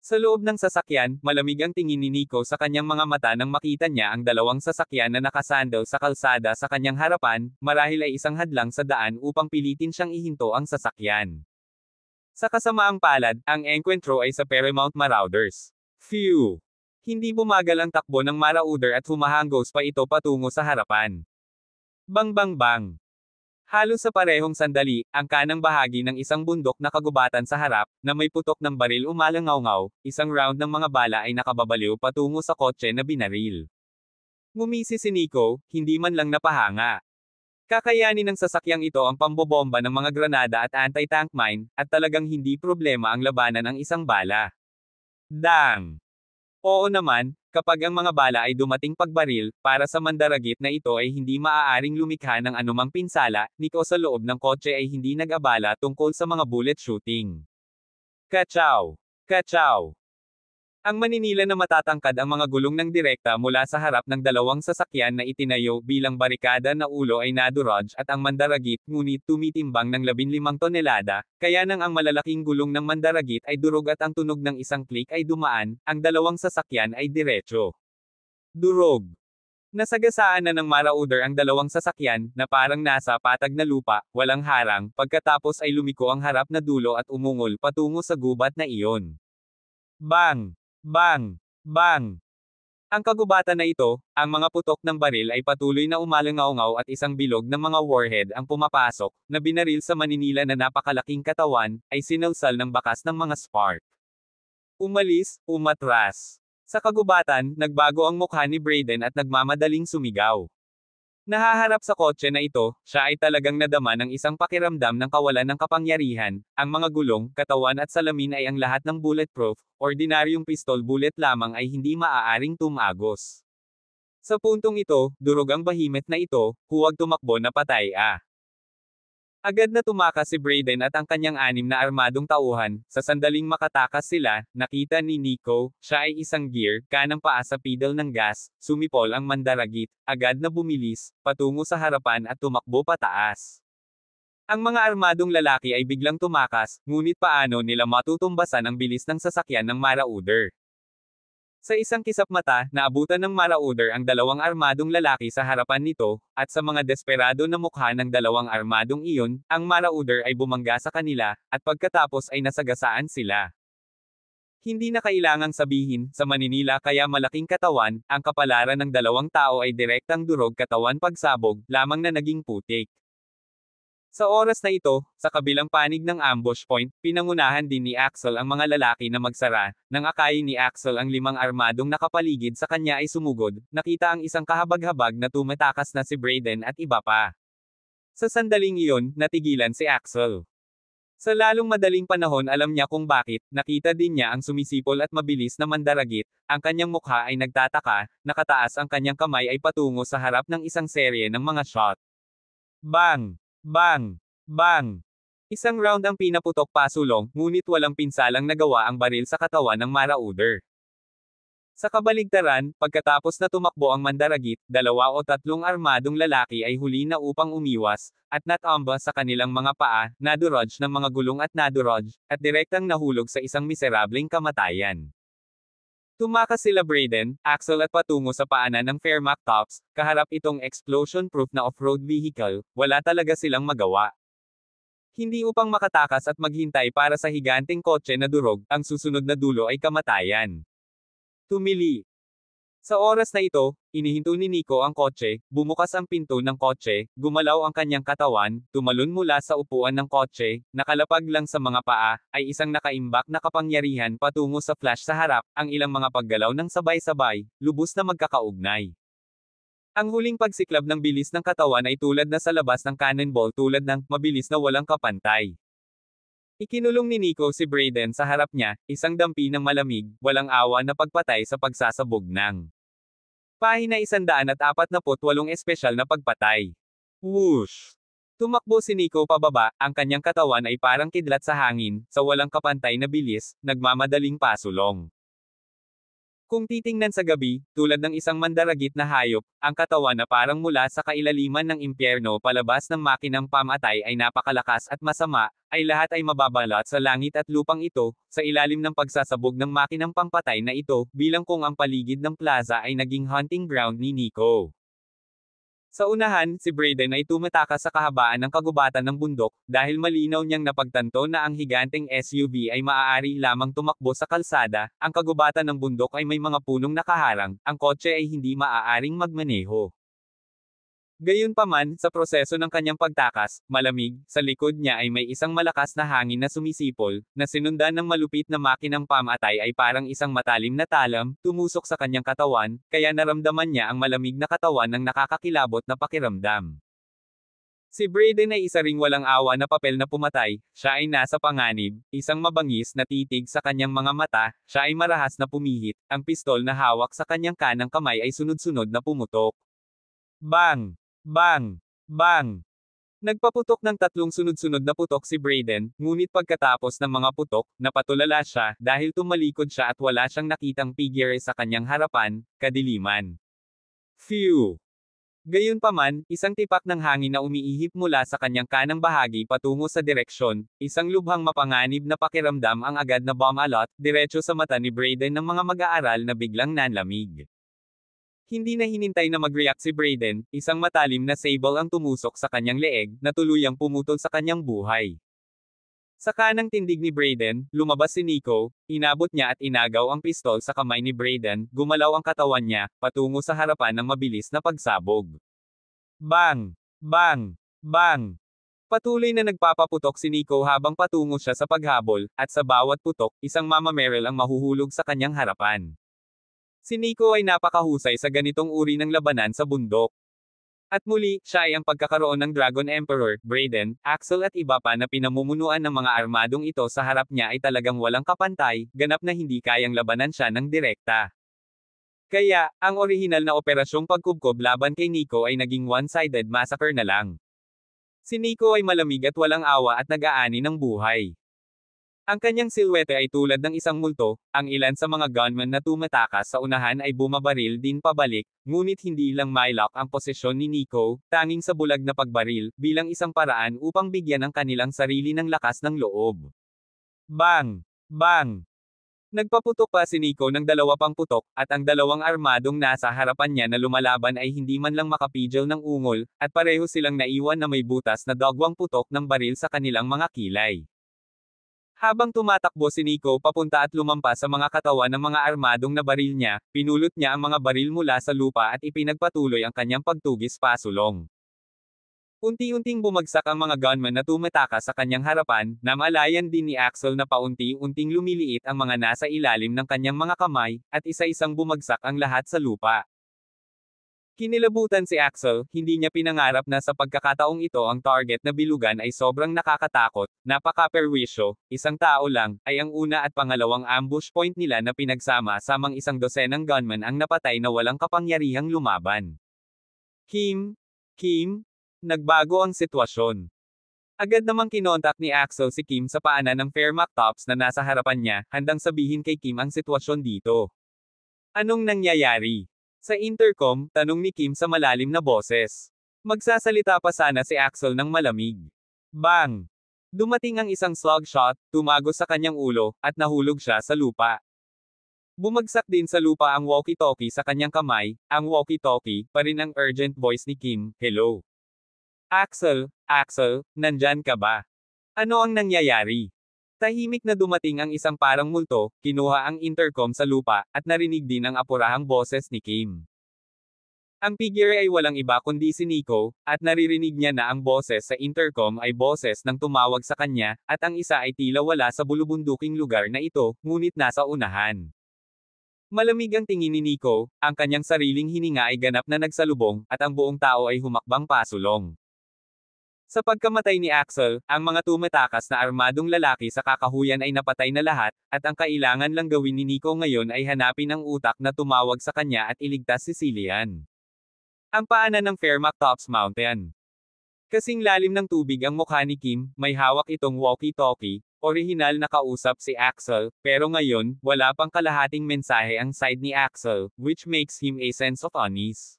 Sa loob ng sasakyan, malamig ang tingin ni Nico sa kanyang mga mata nang makita niya ang dalawang sasakyan na nakasandal sa kalsada sa kanyang harapan, marahil ay isang hadlang sa daan upang pilitin siyang ihinto ang sasakyan. Sa kasamaang palad, ang engkwentro ay sa Paramount Marauders. Phew! Hindi bumagal ang takbo ng Marauder at humahanggos pa ito patungo sa harapan. Bang bang bang! Halos sa parehong sandali, ang kanang bahagi ng isang bundok na kagubatan sa harap, na may putok ng baril umalangaw-ngaw, isang round ng mga bala ay nakababaliw patungo sa kotse na binaril. Ngumisi si Nico, hindi man lang napahanga. Kakayanin ng sasakyang ito ang pambobomba ng mga granada at anti-tank mine, at talagang hindi problema ang labanan ng isang bala. Dang! Oo naman, kapag ang mga bala ay dumating pagbaril, para sa mandaragit na ito ay hindi maaaring lumikha ng anumang pinsala, Nico sa loob ng kotse ay hindi nag-abala tungkol sa mga bullet shooting. Kachaw! Kachaw! Ang maninila na matatangkad ang mga gulong ng direkta mula sa harap ng dalawang sasakyan na itinayo bilang barikada na ulo ay nadurog at ang mandaragit ngunit tumitimbang ng 15 tonelada, kaya nang ang malalaking gulong ng mandaragit ay durog at ang tunog ng isang click ay dumaan, ang dalawang sasakyan ay diretso. Durog. Nasagasaan na ng Marauder ang dalawang sasakyan, na parang nasa patag na lupa, walang harang, pagkatapos ay lumiko ang harap na dulo at umungol patungo sa gubat na iyon. Bang! Bang! Bang! Ang kagubatan na ito, ang mga putok ng baril ay patuloy na umalangaw-ngaw at isang bilog ng mga warhead ang pumapasok, na binaril sa maninila na napakalaking katawan, ay sinalsal ng bakas ng mga spark. Umalis, umatras. Sa kagubatan, nagbago ang mukha ni Brayden at nagmamadaling sumigaw. Nahaharap sa kotse na ito, siya ay talagang nadama ng isang pakiramdam ng kawalan ng kapangyarihan, ang mga gulong, katawan at salamin ay ang lahat ng bulletproof, ordinaryong pistol bullet lamang ay hindi maaaring tumagos. Sa puntong ito, durog ang bahimit na ito, huwag tumakbo na patay ah. Agad na tumakas si Brayden at ang kanyang 6 na armadong tauhan, sa sandaling makatakas sila, nakita ni Nico, siya ay isang gear, kanang paa sa pedal ng gas, sumipol ang mandaragit, agad na bumilis, patungo sa harapan at tumakbo pataas. Ang mga armadong lalaki ay biglang tumakas, ngunit paano nila matutumbasan ang bilis ng sasakyan ng Marauder? Sa isang kisap mata, naabutan ng Marauder ang dalawang armadong lalaki sa harapan nito, at sa mga desperado na mukha ng dalawang armadong iyon, ang Marauder ay bumangga sa kanila, at pagkatapos ay nasagasaan sila. Hindi na kailangang sabihin, sa maninila kaya malaking katawan, ang kapalaran ng dalawang tao ay direktang durog katawan pagsabog, lamang na naging putik. Sa oras na ito, sa kabilang panig ng ambush point, pinangunahan din ni Axel ang mga lalaki na magsara, nang akayin ni Axel ang 5 armadong nakapaligid sa kanya ay sumugod, nakita ang isang kahabag-habag na tumatakas na si Brayden at iba pa. Sa sandaling iyon, natigilan si Axel. Sa lalong madaling panahon alam niya kung bakit, nakita din niya ang sumisipol at mabilis na mandaragit, ang kanyang mukha ay nagtataka, nakataas ang kanyang kamay ay patungo sa harap ng isang serye ng mga shot. Bang! Bang! Bang! Isang round ang pinaputok pasulong, ngunit walang pinsalang nagawa ang baril sa katawan ng Marauder. Sa kabaligtaran, pagkatapos na tumakbo ang mandaragit, 2 o 3 armadong lalaki ay huli na upang umiwas, at natumba sa kanilang mga paa, nadurog ng mga gulong at nadurog, at direktang nahulog sa isang miserableng kamatayan. Tumakas sila Brayden, Axel at patungo sa paanan ng Fairmac Tops, kaharap itong explosion-proof na off-road vehicle, wala talaga silang magawa. Hindi upang makatakas at maghintay para sa higanteng kotse na durog, ang susunod na dulo ay kamatayan. Tumili. Sa oras na ito, inihinto ni Nico ang kotse, bumukas ang pinto ng kotse, gumalaw ang kanyang katawan, tumalon mula sa upuan ng kotse, nakalapag lang sa mga paa, ay isang nakaimbak na kapangyarihan patungo sa flash sa harap, ang ilang mga paggalaw ng sabay-sabay, lubos na magkakaugnay. Ang huling pagsiklab ng bilis ng katawan ay tulad na sa labas ng cannonball tulad ng mabilis na walang kapantay. Ikinulong ni Nico si Brayden sa harap niya, isang dampi ng malamig, walang awa na pagpatay sa pagsasabog ng Pahina 148 espesyal na pagpatay. Whoosh! Tumakbo si Nico pababa, ang kanyang katawan ay parang kidlat sa hangin, sa walang kapantay na bilis, nagmamadaling pasulong. Kung titingnan sa gabi, tulad ng isang mandaragit na hayop, ang katawan na parang mula sa kailaliman ng impyerno palabas ng makinang pamatay ay napakalakas at masama, ay lahat ay mababalot sa langit at lupang ito, sa ilalim ng pagsasabog ng makinang pampatay na ito, bilang kung ang paligid ng plaza ay naging hunting ground ni Nico. Sa unahan, si Brayden ay tumatakas sa kahabaan ng kagubatan ng bundok, dahil malinaw niyang napagtanto na ang higanteng SUV ay maaari lamang tumakbo sa kalsada, ang kagubatan ng bundok ay may mga punong nakaharang, ang kotse ay hindi maaaring magmaneho. Gayunpaman, sa proseso ng kanyang pagtakas, malamig, sa likod niya ay may isang malakas na hangin na sumisipol, na sinundan ng malupit na makinang pamatay ay parang isang matalim na talam, tumusok sa kanyang katawan, kaya naramdaman niya ang malamig na katawan ng nakakakilabot na pakiramdam. Si Brayden ay isa ring walang awa na papel na pumatay, siya ay nasa panganib, isang mabangis na titig sa kanyang mga mata, siya ay marahas na pumihit, ang pistol na hawak sa kanyang kanang kamay ay sunod-sunod na pumutok. Bang! Bang! Bang! Nagpaputok ng tatlong sunod-sunod na putok si Brayden, ngunit pagkatapos ng mga putok, napatulala siya, dahil tumalikod siya at wala siyang nakitang figure sa kanyang harapan, kadiliman. Phew! Gayunpaman, isang tipak ng hangin na umiihip mula sa kanyang kanang bahagi patungo sa direksyon, isang lubhang mapanganib na pakiramdam ang agad na bomb alot, diretso sa mata ni Brayden ng mga mag-aaral na biglang nanlamig. Hindi na hinintay na mag-react si Brayden, isang matalim na sable ang tumusok sa kanyang leeg, na tuluyang pumutol sa kanyang buhay. Sa kanang tindig ni Brayden, lumabas si Nico, inabot niya at inagaw ang pistol sa kamay ni Brayden, gumalaw ang katawan niya, patungo sa harapan ng mabilis na pagsabog. Bang! Bang! Bang! Patuloy na nagpapaputok si Nico habang patungo siya sa paghabol, at sa bawat putok, isang Mama Meryl ang mahuhulog sa kanyang harapan. Si Nico ay napakahusay sa ganitong uri ng labanan sa bundok. At muli, siya ay ang pagkakaroon ng Dragon Emperor, Brayden, Axel at iba pa na pinamumunuan ng mga armadong ito sa harap niya ay talagang walang kapantay, ganap na hindi kayang labanan siya ng direkta. Kaya, ang orihinal na operasyong pagkubkob laban kay Nico ay naging one-sided massacre na lang. Si Nico ay malamig at walang awa at nag-aani ng buhay. Ang kanyang silhouette ay tulad ng isang multo, ang ilan sa mga gunman na tumatakas sa unahan ay bumabaril din pabalik, ngunit hindi lang mailock ang posisyon ni Nico, tanging sa bulag na pagbaril, bilang isang paraan upang bigyan ang kanilang sarili ng lakas ng loob. Bang! Bang! Nagpaputok pa si Nico ng dalawa pang putok, at ang dalawang armadong nasa harapan niya na lumalaban ay hindi man lang makapigil ng ungol, at pareho silang naiwan na may butas na dagwang putok ng baril sa kanilang mga kilay. Habang tumatakbo si Nico papunta at lumampas sa mga katawan ng mga armadong na baril niya, pinulot niya ang mga baril mula sa lupa at ipinagpatuloy ang kanyang pagtugis pasulong. Unti-unting bumagsak ang mga gunman na tumatakas sa kanyang harapan, namalayan din ni Axel na paunti-unting lumiliit ang mga nasa ilalim ng kanyang mga kamay, at isa-isang bumagsak ang lahat sa lupa. Kinilabutan si Axel, hindi niya pinangarap na sa pagkakataong ito ang target na bilugan ay sobrang nakakatakot, napaka-perwisyo, isang tao lang, ay ang una at pangalawang ambush point nila na pinagsama-samang isang dosenang gunman ang napatay na walang kapangyarihang lumaban. Kim? Nagbago ang sitwasyon. Agad namang kinontak ni Axel si Kim sa paanan ng Fairmac Tops na nasa harapan niya, handang sabihin kay Kim ang sitwasyon dito. Anong nangyayari? Sa intercom, tanong ni Kim sa malalim na boses. Magsasalita pa sana si Axel ng malamig. Bang! Dumating ang isang slug shot, tumagos sa kanyang ulo, at nahulog siya sa lupa. Bumagsak din sa lupa ang walkie-talkie sa kanyang kamay, ang walkie-talkie, pa rin ang urgent voice ni Kim, hello. Axel, nandyan ka ba? Ano ang nangyayari? Tahimik na dumating ang isang parang multo, kinuha ang intercom sa lupa, at narinig din ang apurahang boses ni Kim. Ang figure ay walang iba kundi si Nico, at naririnig niya na ang boses sa intercom ay boses ng tumawag sa kanya, at ang isa ay tila wala sa bulubunduking lugar na ito, ngunit nasa unahan. Malamig ang tingin ni Nico, ang kanyang sariling hininga ay ganap na nagsalubong, at ang buong tao ay humakbang pasulong. Sa pagkamatay ni Axel, ang mga tumatakas na armadong lalaki sa kakahuyan ay napatay na lahat, at ang kailangan lang gawin ni Nico ngayon ay hanapin ang utak na tumawag sa kanya at iligtas si Cillian. Ang paanan ng Fairmont Tops Mountain. Kasing lalim ng tubig ang mukha ni Kim, may hawak itong walkie-talkie, orihinal na kausap si Axel, pero ngayon, wala pang kalahating mensahe ang side ni Axel, which makes him a sense of unease.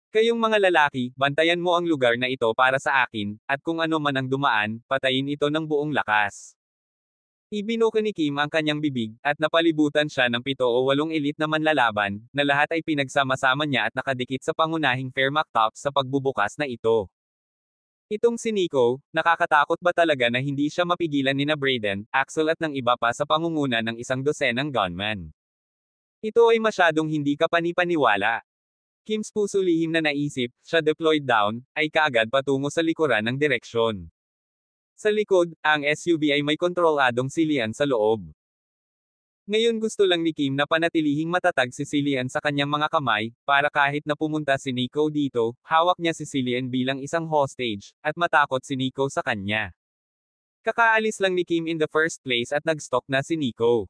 Kayong mga lalaki, bantayan mo ang lugar na ito para sa akin, at kung ano man ang dumaan, patayin ito ng buong lakas. Ibinuka ni Kim ang kanyang bibig, at napalibutan siya ng 7 o 8 elite na manlalaban, na lahat ay pinagsama-sama niya at nakadikit sa pangunahing Fairmont Tops sa pagbubukas na ito. Itong si Nico, nakakatakot ba talaga na hindi siya mapigilan ni na Brayden, Axel at ng iba pa sa pangunguna ng 100 gunman? Ito ay masyadong hindi kapani-paniwala. Kim's puso lihim na naisip, siya deployed down, ay kaagad patungo sa likuran ng direksyon. Sa likod, ang SUV ay may kontroladong Cillian sa loob. Ngayon gusto lang ni Kim na panatilihing matatag si Cillian sa kanyang mga kamay, para kahit na pumunta si Nico dito, hawak niya si Cillian bilang isang hostage, at matakot si Nico sa kanya. Kakaalis lang ni Kim in the first place at nag-stalk na si Nico.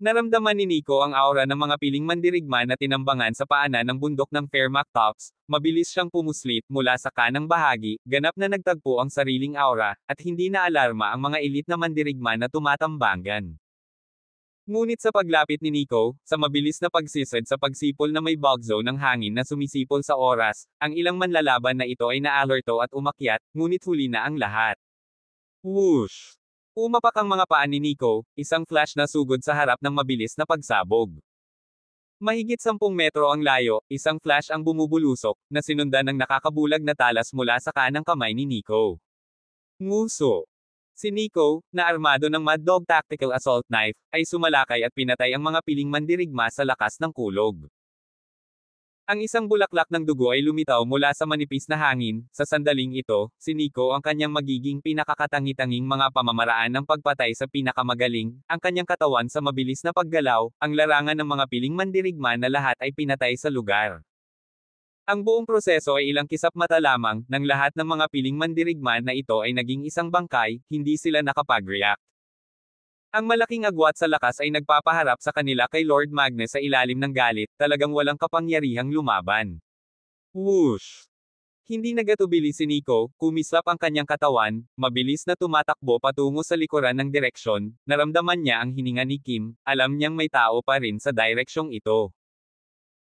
Naramdaman ni Nico ang aura ng mga piling mandirigma na tinambangan sa paanan ng bundok ng Fairmont Tops, mabilis siyang pumuslit mula sa kanang bahagi, ganap na nagtagpo ang sariling aura, at hindi na alarma ang mga elite na mandirigma na tumatambangan. Ngunit sa paglapit ni Nico, sa mabilis na pagsisad sa pagsipol na may bug zone ng hangin na sumisipol sa oras, ang ilang manlalaban na ito ay naalerto at umakyat, ngunit huli na ang lahat. Whoosh! Umapak ang mga paa ni Nico, isang flash na sugod sa harap ng mabilis na pagsabog. Mahigit 10 metro ang layo, isang flash ang bumubulusok, na sinundan ng nakakabulag na talas mula sa kanang kamay ni Nico. Nguso! Si Nico, na armado ng Mad Dog Tactical Assault Knife, ay sumalakay at pinatay ang mga piling mandirigma sa lakas ng kulog. Ang isang bulaklak ng dugo ay lumitaw mula sa manipis na hangin, sa sandaling ito, si Nico ang kanyang magiging pinakakatangi-tanging mga pamamaraan ng pagpatay sa pinakamagaling, ang kanyang katawan sa mabilis na paggalaw, ang larangan ng mga piling mandirigma na lahat ay pinatay sa lugar. Ang buong proseso ay ilang kisap mata lamang, ng lahat ng mga piling mandirigma na ito ay naging isang bangkay, hindi sila nakapag-react. Ang malaking agwat sa lakas ay nagpapaharap sa kanila kay Lord Magnus sa ilalim ng galit, talagang walang kapangyarihang lumaban. Whoosh! Hindi nagatubili si Nico, kumislap ang kanyang katawan, mabilis na tumatakbo patungo sa likuran ng direksyon, naramdaman niya ang hininga ni Kim, alam niyang may tao pa rin sa direksyong ito.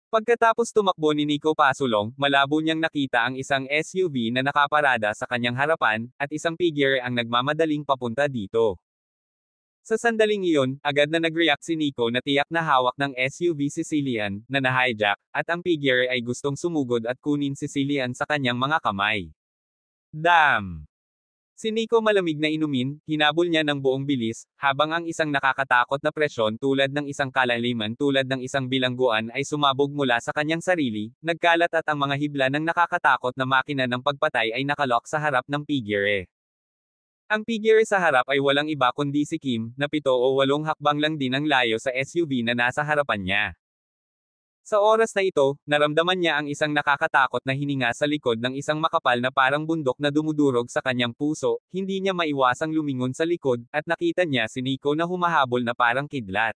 Pagkatapos tumakbo ni Nico pasulong, malabo niyang nakita ang isang SUV na nakaparada sa kanyang harapan, at isang figure ang nagmamadaling papunta dito. Sa sandaling iyon, agad na nag-react si Nico na tiyak na hawak ng SUV si Cillian, na na-hijack, at ang figure ay gustong sumugod at kunin si Cillian sa kanyang mga kamay. Damn! Si Nico malamig na inumin, hinabol niya ng buong bilis, habang ang isang nakakatakot na presyon tulad ng isang kalaliman tulad ng isang bilangguan ay sumabog mula sa kanyang sarili, nagkalat at ang mga hibla ng nakakatakot na makina ng pagpatay ay nakalock sa harap ng figure. Ang figure sa harap ay walang iba kundi si Kim, na 7 o 8 hakbang lang din ang layo sa SUV na nasa harapan niya. Sa oras na ito, naramdaman niya ang isang nakakatakot na hininga sa likod ng isang makapal na parang bundok na dumudurog sa kanyang puso, hindi niya maiwasang lumingon sa likod, at nakita niya si Nico na humahabol na parang kidlat.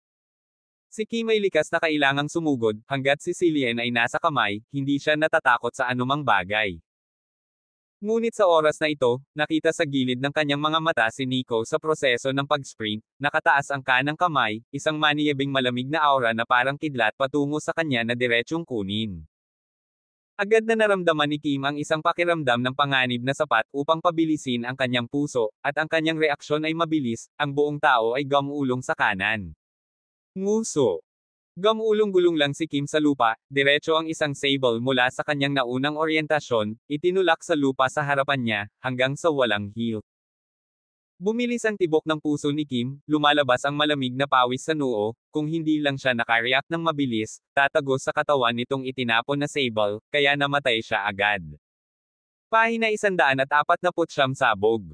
Si Kim ay likas na kailangang sumugod, hanggat si Cillian ay nasa kamay, hindi siya natatakot sa anumang bagay. Ngunit sa oras na ito, nakita sa gilid ng kanyang mga mata si Nico sa proseso ng pag-sprint, nakataas ang kanang kamay, isang maniyabing malamig na aura na parang kidlat patungo sa kanya na diretsyong kunin. Agad na naramdaman ni Kim ang isang pakiramdam ng panganib na sapat upang pabilisin ang kanyang puso, at ang kanyang reaksyon ay mabilis, ang buong tao ay gumulong sa kanan. Nguso! Gumulong-gulong lang si Kim sa lupa, diretso ang isang sable mula sa kanyang naunang oryentasyon, itinulak sa lupa sa harapan niya, hanggang sa walang heel. Bumilis ang tibok ng puso ni Kim, lumalabas ang malamig na pawis sa noo, kung hindi lang siya nakareact ng mabilis, tatagos sa katawan nitong itinapon na sable, kaya namatay siya agad. Pahina 149 sabog.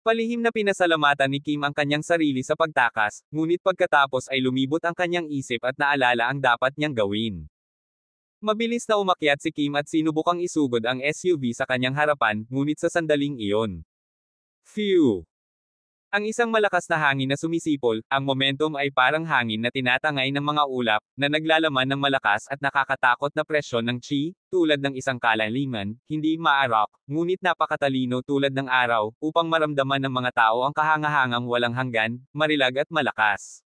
Palihim na pinasalamatan ni Kim ang kanyang sarili sa pagtakas, ngunit pagkatapos ay lumibot ang kanyang isip at naalala ang dapat niyang gawin. Mabilis na umakyat si Kim at sinubukang isugod ang SUV sa kanyang harapan, ngunit sa sandaling iyon. Phew! Ang isang malakas na hangin na sumisipol, ang momentum ay parang hangin na tinatangay ng mga ulap, na naglalaman ng malakas at nakakatakot na presyon ng chi, tulad ng isang kalaliman, hindi maarok, ngunit napakatalino tulad ng araw, upang maramdaman ng mga tao ang kahangahangang walang hanggan, marilag at malakas.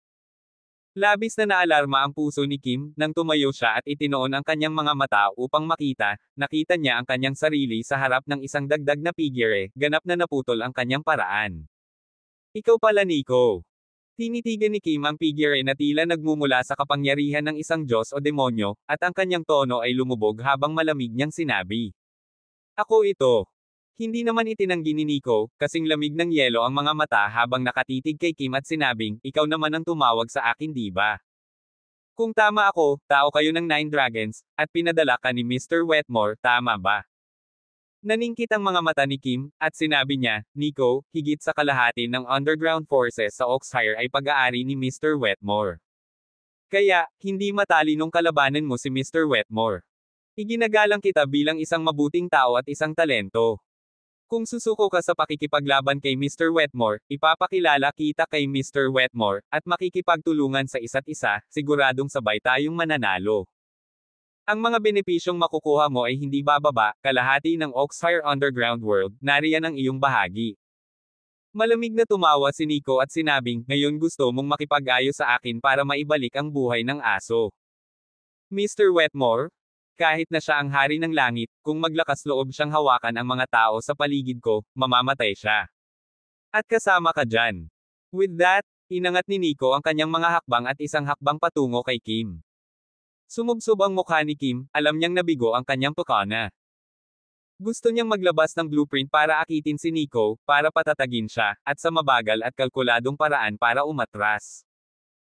Labis na naalarma ang puso ni Kim, nang tumayo siya at itinoon ang kanyang mga mata upang makita, nakita niya ang kanyang sarili sa harap ng isang dagdag na figure, ganap na naputol ang kanyang paraan. Ikaw pala Nico. Tinitigan ni Kim ang figure na tila nagmumula sa kapangyarihan ng isang Diyos o demonyo, at ang kanyang tono ay lumubog habang malamig niyang sinabi. Ako ito. Hindi naman itinanggi ni Nico, kasing lamig ng yelo ang mga mata habang nakatitig kay Kim at sinabing, ikaw naman ang tumawag sa akin di ba? Kung tama ako, tao kayo ng Nine Dragons, at pinadala ka ni Mr. Wetmore, tama ba? Naningkit ang mga mata ni Kim, at sinabi niya, Nico, higit sa kalahati ng underground forces sa Oxfire ay pag-aari ni Mr. Wetmore. Kaya, hindi matalinong kalabanan mo si Mr. Wetmore. Iginagalang kita bilang isang mabuting tao at isang talento. Kung susuko ka sa pakikipaglaban kay Mr. Wetmore, ipapakilala kita kay Mr. Wetmore, at makikipagtulungan sa isa't isa, siguradong sabay tayong mananalo. Ang mga benepisyong makukuha mo ay hindi bababa, kalahati ng Oxfire Underground World, nariyan ang iyong bahagi. Malamig na tumawa si Nico at sinabing, ngayon gusto mong makipag-ayos sa akin para maibalik ang buhay ng aso. Mr. Wetmore? Kahit na siya ang hari ng langit, kung maglakas loob siyang hawakan ang mga tao sa paligid ko, mamamatay siya. At kasama ka dyan. With that, inangat ni Nico ang kanyang mga hakbang at isang hakbang patungo kay Kim. Sumubsob ang mukha ni Kim, alam niyang nabigo ang kanyang pakana. Gusto niyang maglabas ng blueprint para akitin si Nico, para patatagin siya, at sa mabagal at kalkuladong paraan para umatras.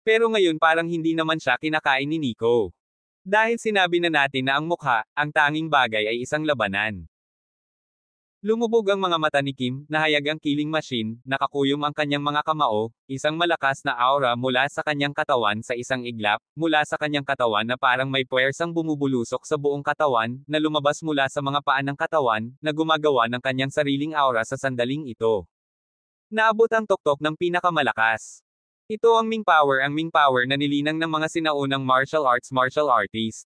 Pero ngayon parang hindi naman siya kinakain ni Nico. Dahil sinabi na natin na ang mukha, ang tanging bagay ay isang labanan. Lumubog ang mga mata ni Kim, nahayag ang killing machine, nakakuyom ang kanyang mga kamao, isang malakas na aura mula sa kanyang katawan sa isang iglap, mula sa kanyang katawan na parang may puwersang bumubulusok sa buong katawan, na lumabas mula sa mga paa ng katawan, na gumagawa ng kanyang sariling aura sa sandaling ito. Naabot ang tuktok ng pinakamalakas. Ito ang Ming Power na nilinang ng mga sinaunang martial artist.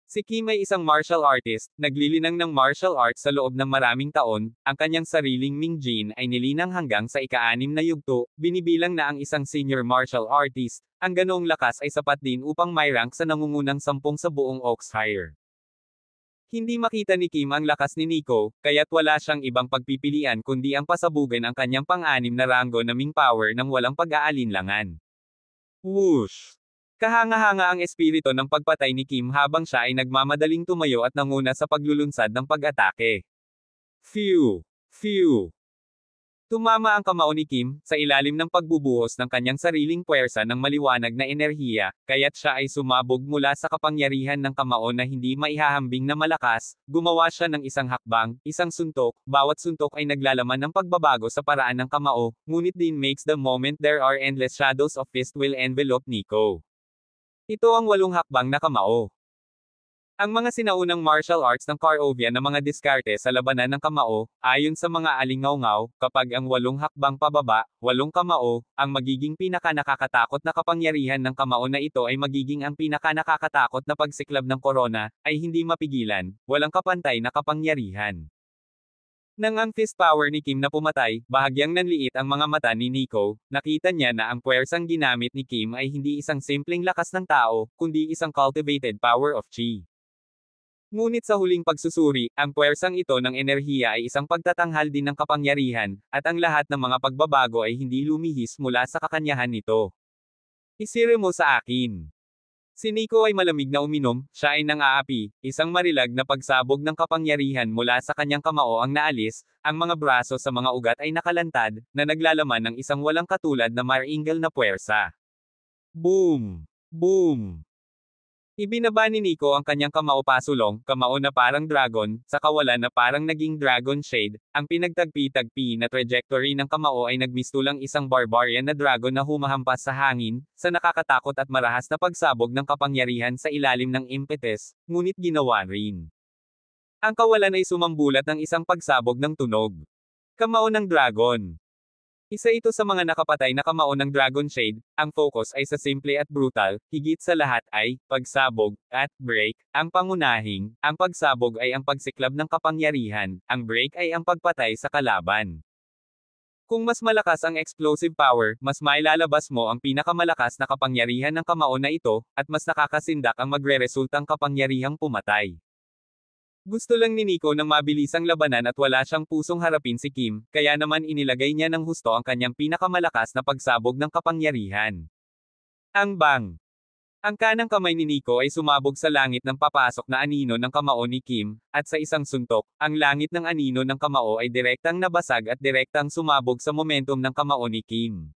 Si Kim ay isang martial artist, naglilinang ng martial arts sa loob ng maraming taon, ang kanyang sariling Ming Jin ay nilinang hanggang sa ika-6 na yugto, binibilang na ang isang senior martial artist, ang ganoong lakas ay sapat din upang may rank sa nangungunang 10 sa buong Oxfire. Hindi makita ni Kim ang lakas ni Nico, kaya't wala siyang ibang pagpipilian kundi ang pasabugan ang kanyang pang-6 na ranggo na Ming Power ng walang pag-aalinlangan. Whoosh! Kahanga-hanga ang espiritu ng pagpatay ni Kim habang siya ay nagmamadaling tumayo at nanguna sa paglulunsad ng pag-atake. Phew! Phew! Tumama ang kamao ni Kim, sa ilalim ng pagbubuhos ng kanyang sariling puwersa ng maliwanag na enerhiya, kaya't siya ay sumabog mula sa kapangyarihan ng kamao na hindi maihahambing na malakas, gumawa siya ng isang hakbang, isang suntok, bawat suntok ay naglalaman ng pagbabago sa paraan ng kamao, ngunit din makes the moment there are endless shadows of fist will envelope Nico. Ito ang 8 hakbang na kamao. Ang mga sinaunang martial arts ng Carovian na mga diskarte sa labanan ng kamao, ayon sa mga alingaw-ngaw, kapag ang 8 hakbang pababa, 8 kamao, ang magiging pinaka-nakakatakot na kapangyarihan ng kamao na ito ay magiging ang pinaka-nakakatakot na pagsiklab ng korona, ay hindi mapigilan, walang kapantay na kapangyarihan. Nang ang fist power ni Kim na pumatay, bahagyang nanliit ang mga mata ni Nico, nakita niya na ang puwersang ginamit ni Kim ay hindi isang simpleng lakas ng tao, kundi isang cultivated power of chi. Ngunit sa huling pagsusuri, ang puwersang ito ng enerhiya ay isang pagtatanghal din ng kapangyarihan, at ang lahat ng mga pagbabago ay hindi lumihis mula sa kakanyahan nito. Isire mo sa akin. Si Nico ay malamig na uminom, siya ay nang-aapi, isang marilag na pagsabog ng kapangyarihan mula sa kanyang kamao ang naalis, ang mga braso sa mga ugat ay nakalantad, na naglalaman ng isang walang katulad na maringal na puwersa. Boom! Boom! Ibinaba ni Nico ang kanyang kamao pasulong, kamao na parang dragon, sa kawalan na parang naging dragon shade, ang pinagtagpi-tagpi na trajectory ng kamao ay nagmistulang isang barbarian na dragon na humahampas sa hangin, sa nakakatakot at marahas na pagsabog ng kapangyarihan sa ilalim ng impetus, ngunit ginawa rin. Ang kawalan ay sumambulat ng isang pagsabog ng tunog. Kamao ng dragon. Isa ito sa mga nakapatay na kamao ng Dragon Shade, ang focus ay sa simple at brutal, higit sa lahat ay, pagsabog, at break, ang pangunahing, ang pagsabog ay ang pagsiklab ng kapangyarihan, ang break ay ang pagpatay sa kalaban. Kung mas malakas ang explosive power, mas mailalabas mo ang pinakamalakas na kapangyarihan ng kamao na ito, at mas nakakasindak ang magreresultang kapangyarihang pumatay. Gusto lang ni Nico ng mabilisang labanan at wala siyang pusong harapin si Kim, kaya naman inilagay niya ng husto ang kanyang pinakamalakas na pagsabog ng kapangyarihan. Ang bang! Ang kanang kamay ni Nico ay sumabog sa langit ng papasok na anino ng kamao ni Kim, at sa isang suntok, ang langit ng anino ng kamao ay direktang nabasag at direktang sumabog sa momentum ng kamao ni Kim.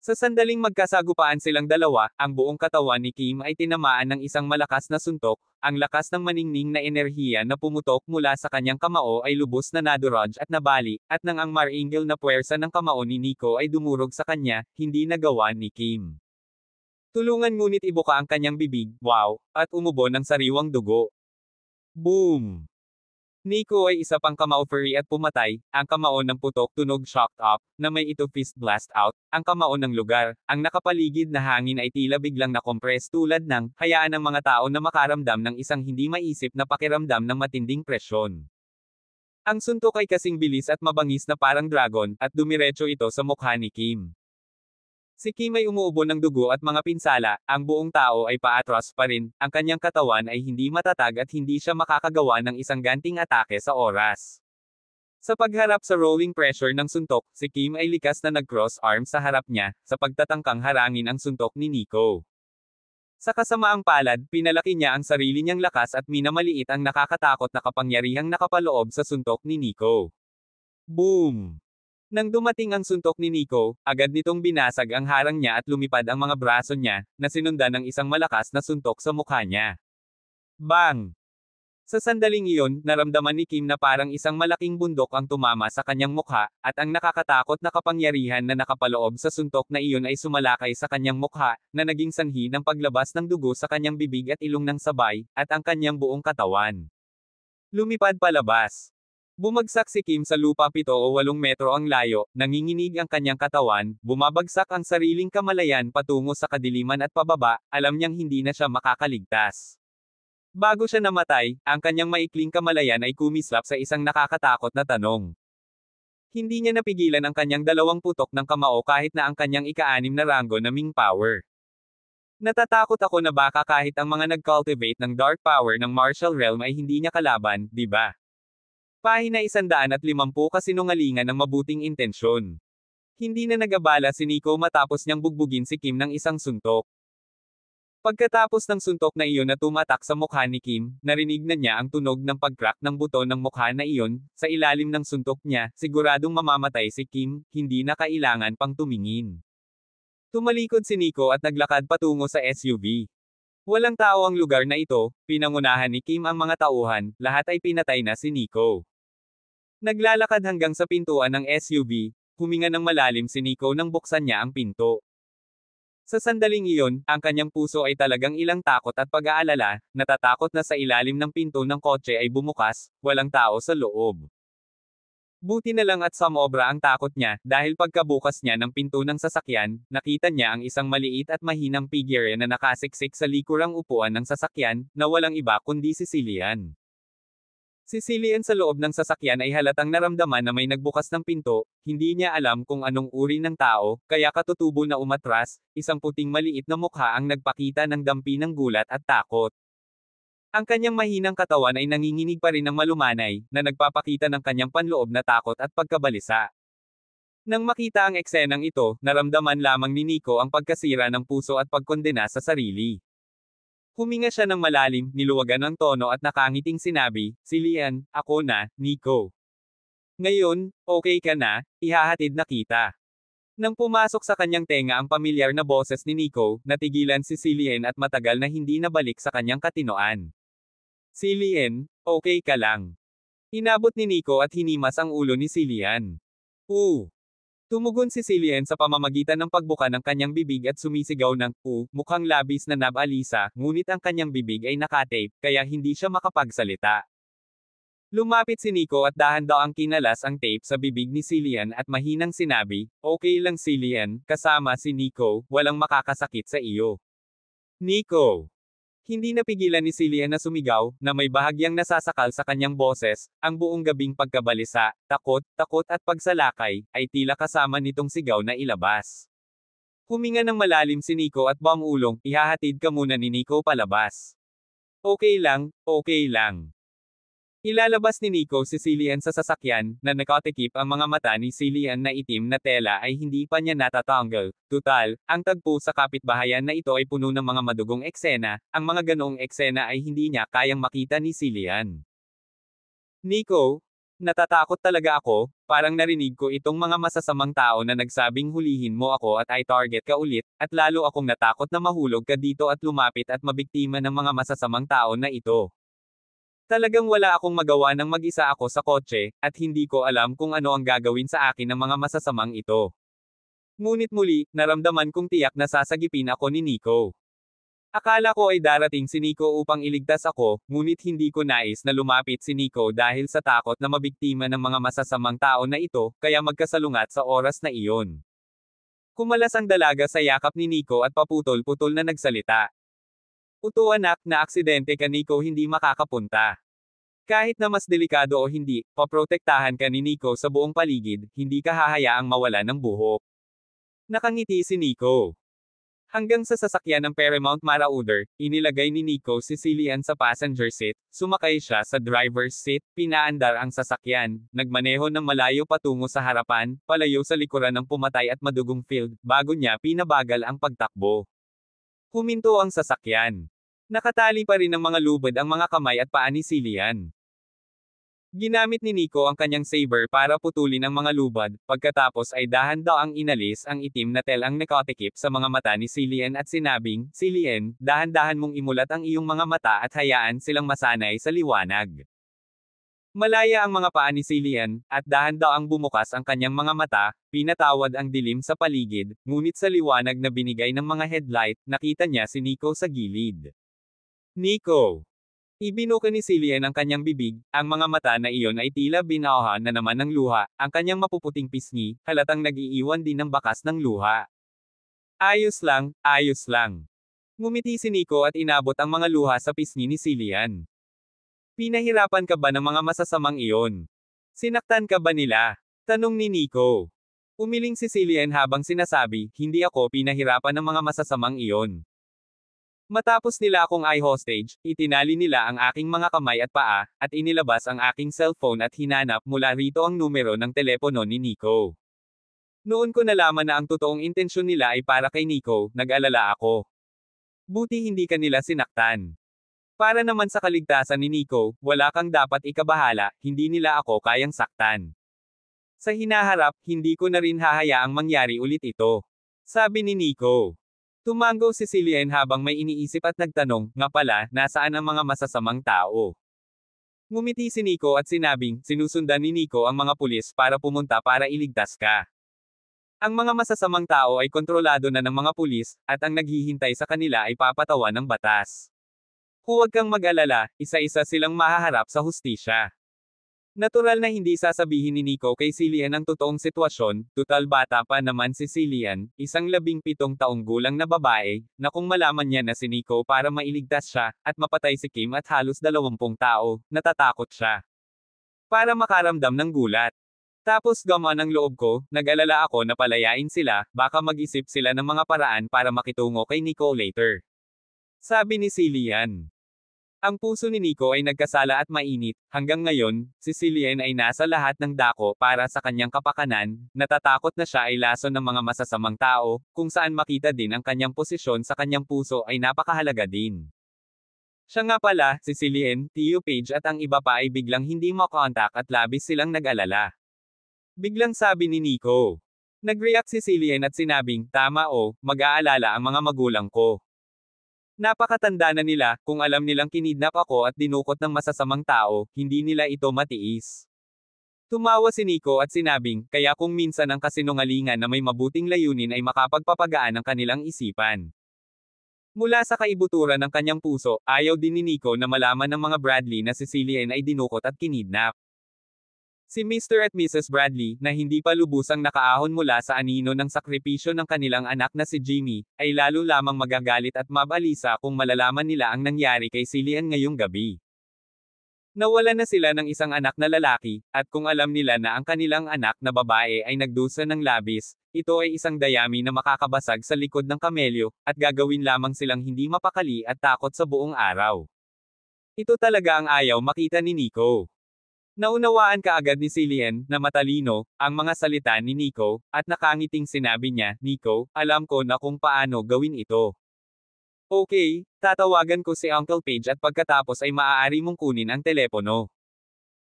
Sa sandaling magkasagupaan silang dalawa, ang buong katawan ni Kim ay tinamaan ng isang malakas na suntok, ang lakas ng maningning na enerhiya na pumutok mula sa kanyang kamao ay lubos na nadurog at nabali, at nang ang maringal na puwersa ng kamao ni Nico ay dumurog sa kanya, hindi nagawa ni Kim. Tulungan ngunit ibuka ang kanyang bibig, wow, at umubo ng sariwang dugo. Boom! Nico ay isa pang kamao furry at pumatay, ang kamao ng putok tunog shocked up, na may ito fist blast out, ang kamao ng lugar, ang nakapaligid na hangin ay tila biglang nakompress tulad ng, hayaan ng mga tao na makaramdam ng isang hindi maisip na pakiramdam ng matinding presyon. Ang suntok ay kasing bilis at mabangis na parang dragon, at dumiretso ito sa mukha ni Kim. Si Kim ay umuubo ng dugo at mga pinsala, ang buong tao ay paatras pa rin, ang kanyang katawan ay hindi matatag at hindi siya makakagawa ng isang ganting atake sa oras. Sa pagharap sa rolling pressure ng suntok, si Kim ay likas na nag-cross arms sa harap niya, sa pagtatangkang harangin ang suntok ni Nico. Sa kasamaang palad, pinalaki niya ang sarili niyang lakas at minamaliit ang nakakatakot na kapangyarihang nakapaloob sa suntok ni Nico. Boom! Nang dumating ang suntok ni Nico, agad nitong binasag ang harang niya at lumipad ang mga braso niya, na sinundan ng isang malakas na suntok sa mukha niya. Bang! Sa sandaling iyon, naramdaman ni Kim na parang isang malaking bundok ang tumama sa kanyang mukha, at ang nakakatakot na kapangyarihan na nakapaloob sa suntok na iyon ay sumalakay sa kanyang mukha, na naging sanhi ng paglabas ng dugo sa kanyang bibig at ilong ng sabay, at ang kanyang buong katawan. Lumipad palabas. Bumagsak si Kim sa lupa 7 o 8 metro ang layo, nanginginig ang kanyang katawan, bumabagsak ang sariling kamalayan patungo sa kadiliman at pababa, alam niyang hindi na siya makakaligtas. Bago siya namatay, ang kanyang maikling kamalayan ay kumislap sa isang nakakatakot na tanong. Hindi niya napigilan ang kanyang dalawang putok ng kamao kahit na ang kanyang ika-6 na rango na Ming Power. Natatakot ako na baka kahit ang mga nag-cultivate ng Dark Power ng Martial Realm ay hindi niya kalaban, di ba? Pahina 150 kasinungalingan ng mabuting intensyon. Hindi na nag-abala si Nico matapos niyang bugbugin si Kim ng isang suntok. Pagkatapos ng suntok na iyon na tumatak sa mukha ni Kim, narinig na niya ang tunog ng pag-crack ng buto ng mukha na iyon, sa ilalim ng suntok niya, siguradong mamamatay si Kim, hindi na kailangan pang tumingin. Tumalikod si Nico at naglakad patungo sa SUV. Walang tao ang lugar na ito, pinangunahan ni Kim ang mga tauhan, lahat ay pinatay na si Nico. Naglalakad hanggang sa pintuan ng SUV, huminga ng malalim si Nico nang buksan niya ang pinto. Sa sandaling iyon, ang kanyang puso ay talagang ilang takot at pag-aalala, natatakot na sa ilalim ng pinto ng kotse ay bumukas, walang tao sa loob. Buti na lang at sumobra ang takot niya, dahil pagkabukas niya ng pinto ng sasakyan, nakita niya ang isang maliit at mahinang figure na nakasiksik sa likurang upuan ng sasakyan, na walang iba kundi si Cillian. Si Cillian sa loob ng sasakyan ay halatang naramdaman na may nagbukas ng pinto, hindi niya alam kung anong uri ng tao, kaya katutubo na umatras, isang puting maliit na mukha ang nagpakita ng dampi ng gulat at takot. Ang kanyang mahinang katawan ay nanginginig pa rin ng malumanay, na nagpapakita ng kanyang panloob na takot at pagkabalisa. Nang makita ang eksenang ito, naramdaman lamang ni Nico ang pagkasira ng puso at pagkondena sa sarili. Huminga siya ng malalim, niluwagan ng tono at nakangiting sinabi, Cillian, ako na, Nico. Ngayon, okay ka na, ihahatid na kita. Nang pumasok sa kanyang tenga ang pamilyar na boses ni Nico, natigilan si Cillian at matagal na hindi nabalik sa kanyang katinoan. Cillian, okay ka lang. Inabot ni Nico at hinimas ang ulo ni Cillian. Tumugon si Cillian sa pamamagitan ng pagbuka ng kanyang bibig at sumisigaw ng, mukhang labis na nabalisa, ngunit ang kanyang bibig ay nakatape, kaya hindi siya makapagsalita. Lumapit si Nico at dahan-dahang kinalas ang tape sa bibig ni Cillian at mahinang sinabi, okay lang Cillian, kasama si Nico, walang makakasakit sa iyo. Nico! Hindi napigilan ni Cillian na sumigaw, na may bahagyang nasasakal sa kanyang boses, ang buong gabing pagkabalisa, takot at pagsalakay, ay tila kasama nitong sigaw na ilabas. Huminga ng malalim si Nico at bumulong, ihahatid ka muna ni Nico palabas. Okay lang, okay lang. Ilalabas ni Nico si Cillian sa sasakyan, na nakatikip ang mga mata ni Cillian na itim na tela ay hindi pa niya natatanggal. Tutal, ang tagpo sa kapitbahayan na ito ay puno ng mga madugong eksena, ang mga ganoong eksena ay hindi niya kayang makita ni Cillian. Nico, natatakot talaga ako, parang narinig ko itong mga masasamang tao na nagsabing hulihin mo ako at I target ka ulit, at lalo akong natakot na mahulog ka dito at lumapit at mabiktima ng mga masasamang tao na ito. Talagang wala akong magawa nang mag-isa ako sa kotse, at hindi ko alam kung ano ang gagawin sa akin ng mga masasamang ito. Ngunit muli, naramdaman kong tiyak na sasagipin ako ni Nico. Akala ko ay darating si Nico upang iligtas ako, ngunit hindi ko nais na lumapit si Nico dahil sa takot na mabiktima ng mga masasamang tao na ito, kaya magkasalungat sa oras na iyon. Kumalas ang dalaga sa yakap ni Nico at paputol-putol na nagsalita. Anak, na aksidente ka Nico hindi makakapunta. Kahit na mas delikado o hindi, paprotektahan ka ni Nico sa buong paligid, hindi ka hahayaang mawala ng buhok. Nakangiti si Nico. Hanggang sa sasakyan ng Paramount Marauder, inilagay ni Nico si Cillian sa passenger seat, sumakay siya sa driver's seat, pinaandar ang sasakyan, nagmaneho ng malayo patungo sa harapan, palayo sa likuran ng pumatay at madugong field, bago niya pinabagal ang pagtakbo. Huminto ang sasakyan. Nakatali pa rin ng mga lubid ang mga kamay at paa ni Cillian. Ginamit ni Nico ang kanyang saber para putulin ang mga lubad, pagkatapos ay dahan-daang inalis ang itim na telang nakatikip sa mga mata ni Cillian at sinabing, Cillian, dahan-dahan mong imulat ang iyong mga mata at hayaan silang masanay sa liwanag. Malaya ang mga paa ni Cillian, at dahan-daang bumukas ang kanyang mga mata, pinatawad ang dilim sa paligid, ngunit sa liwanag na binigay ng mga headlight, nakita niya si Nico sa gilid. Nico! Ibinuka ni Cillian ang kanyang bibig, ang mga mata na iyon ay tila binawahan na naman ng luha, ang kanyang mapuputing pisngi, halatang nag-iiwan din ng bakas ng luha. Ayos lang, ayos lang. Ngumiti si Nico at inabot ang mga luha sa pisngi ni Cillian. Pinahirapan ka ba ng mga masasamang iyon? Sinaktan ka ba nila? Tanong ni Nico. Umiling si Cillian habang sinasabi, hindi ako pinahirapan ng mga masasamang iyon. Matapos nila akong i-hostage, itinali nila ang aking mga kamay at paa, at inilabas ang aking cellphone at hinanap mula rito ang numero ng telepono ni Nico. Noon ko nalaman na ang totoong intensyon nila ay para kay Nico, nag-alala ako. Buti hindi kanila sinaktan. Para naman sa kaligtasan ni Nico, wala kang dapat ikabahala, hindi nila ako kayang saktan. Sa hinaharap, hindi ko na rin hahayaang mangyari ulit ito. Sabi ni Nico. Tumango si Cillian habang may iniisip at nagtanong, nga pala, nasaan ang mga masasamang tao? Ngumiti si Nico at sinabing, sinusundan ni Nico ang mga pulis para pumunta para iligtas ka. Ang mga masasamang tao ay kontrolado na ng mga pulis, at ang naghihintay sa kanila ay papatawan ng batas. Huwag kang mag-alala, isa-isa silang mahaharap sa hustisya. Natural na hindi sasabihin ni Nico kay Cillian ang totoong sitwasyon, tutal bata pa naman si Cillian, isang 17 taong gulang na babae, na kung malaman niya na si Nico para mailigtas siya, at mapatay si Kim at halos 20 tao, natatakot siya. Para makaramdam ng gulat. Tapos gamaan ang loob ko, nag-alala ako na palayain sila, baka mag-isip sila ng mga paraan para makitungo kay Nico later. Sabi ni Cillian. Ang puso ni Nico ay nagkasala at mainit, hanggang ngayon, si Cillian ay nasa lahat ng dako para sa kanyang kapakanan, natatakot na siya ay lason ng mga masasamang tao, kung saan makita din ang kanyang posisyon sa kanyang puso ay napakahalaga din. Siya nga pala, si Cillian, Theo Page at ang iba pa ay biglang hindi makontak at labis silang nag-alala. Biglang sabi ni Nico. Nag-react si Cillian at sinabing, tama mag-aalala ang mga magulang ko. Napakatanda na nila, kung alam nilang kinidnap ako at dinukot ng masasamang tao, hindi nila ito matiis. Tumawa si Nico at sinabing, kaya kung minsan ang kasinungalingan na may mabuting layunin ay makapagpapagaan ng kanilang isipan. Mula sa kaibuturan ng kanyang puso, ayaw din ni Nico na malaman ng mga Bradley na si Cillian ay dinukot at kinidnap. Si Mr. at Mrs. Bradley, na hindi pa lubusang nakaahon mula sa anino ng sakripisyo ng kanilang anak na si Jimmy, ay lalo lamang magagalit at mabalisa kung malalaman nila ang nangyari kay Cillian ngayong gabi. Nawalan na sila ng isang anak na lalaki, at kung alam nila na ang kanilang anak na babae ay nagdusa ng labis, ito ay isang dayami na makakabasag sa likod ng kamelyo, at gagawin lamang silang hindi mapakali at takot sa buong araw. Ito talaga ang ayaw makita ni Nico. Naunawaan kaagad ni Cillian, na matalino, ang mga salita ni Nico, at nakangiting sinabi niya, Nico, alam ko na kung paano gawin ito. Okay, tatawagan ko si Uncle Page at pagkatapos ay maaari mong kunin ang telepono.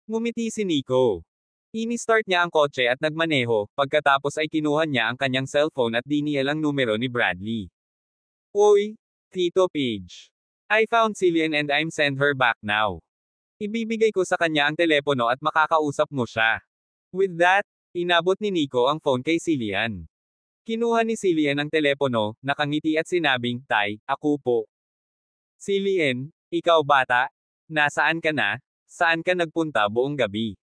Ngumiti si Nico. Ini-start niya ang kotse at nagmaneho, pagkatapos ay kinuha niya ang kanyang cellphone at dinial ang numero ni Bradley. Uy, Tito Page. I found Cillian and I'm send her back now. Ibibigay ko sa kanya ang telepono at makakausap mo siya. With that, inabot ni Nico ang phone kay Cillian. Kinuha ni Cillian ang telepono, nakangiti at sinabing, Tay, ako po. Cillian, ikaw bata? Nasaan ka na? Saan ka nagpunta buong gabi?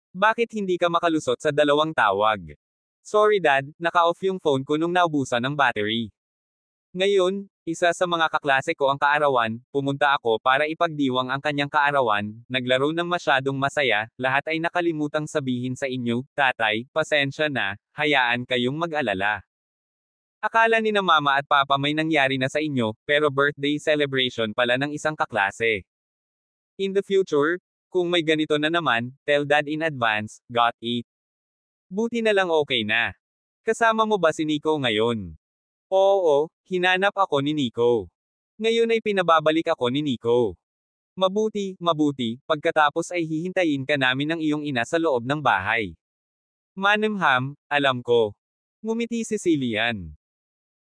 Bakit hindi ka makalusot sa dalawang tawag? Sorry dad, naka-off yung phone ko nung naubusan ng battery. Ngayon, isa sa mga kaklase ko ang kaarawan, pumunta ako para ipagdiwang ang kanyang kaarawan, naglaro ng masyadong masaya, lahat ay nakalimutang sabihin sa inyo, tatay, pasensya na, hayaan kayong mag-alala. Akala ni na mama at papa may nangyari na sa inyo, pero birthday celebration pala ng isang kaklase. In the future, kung may ganito na naman, tell dad in advance, got it. Buti na lang okay na. Kasama mo ba si Nico ngayon? Oo, hinanap ako ni Nico. Ngayon ay pinababalik ako ni Nico. Mabuti, pagkatapos ay hihintayin ka namin ng iyong ina sa loob ng bahay. Manamham, alam ko. Ngumiti si Cillian.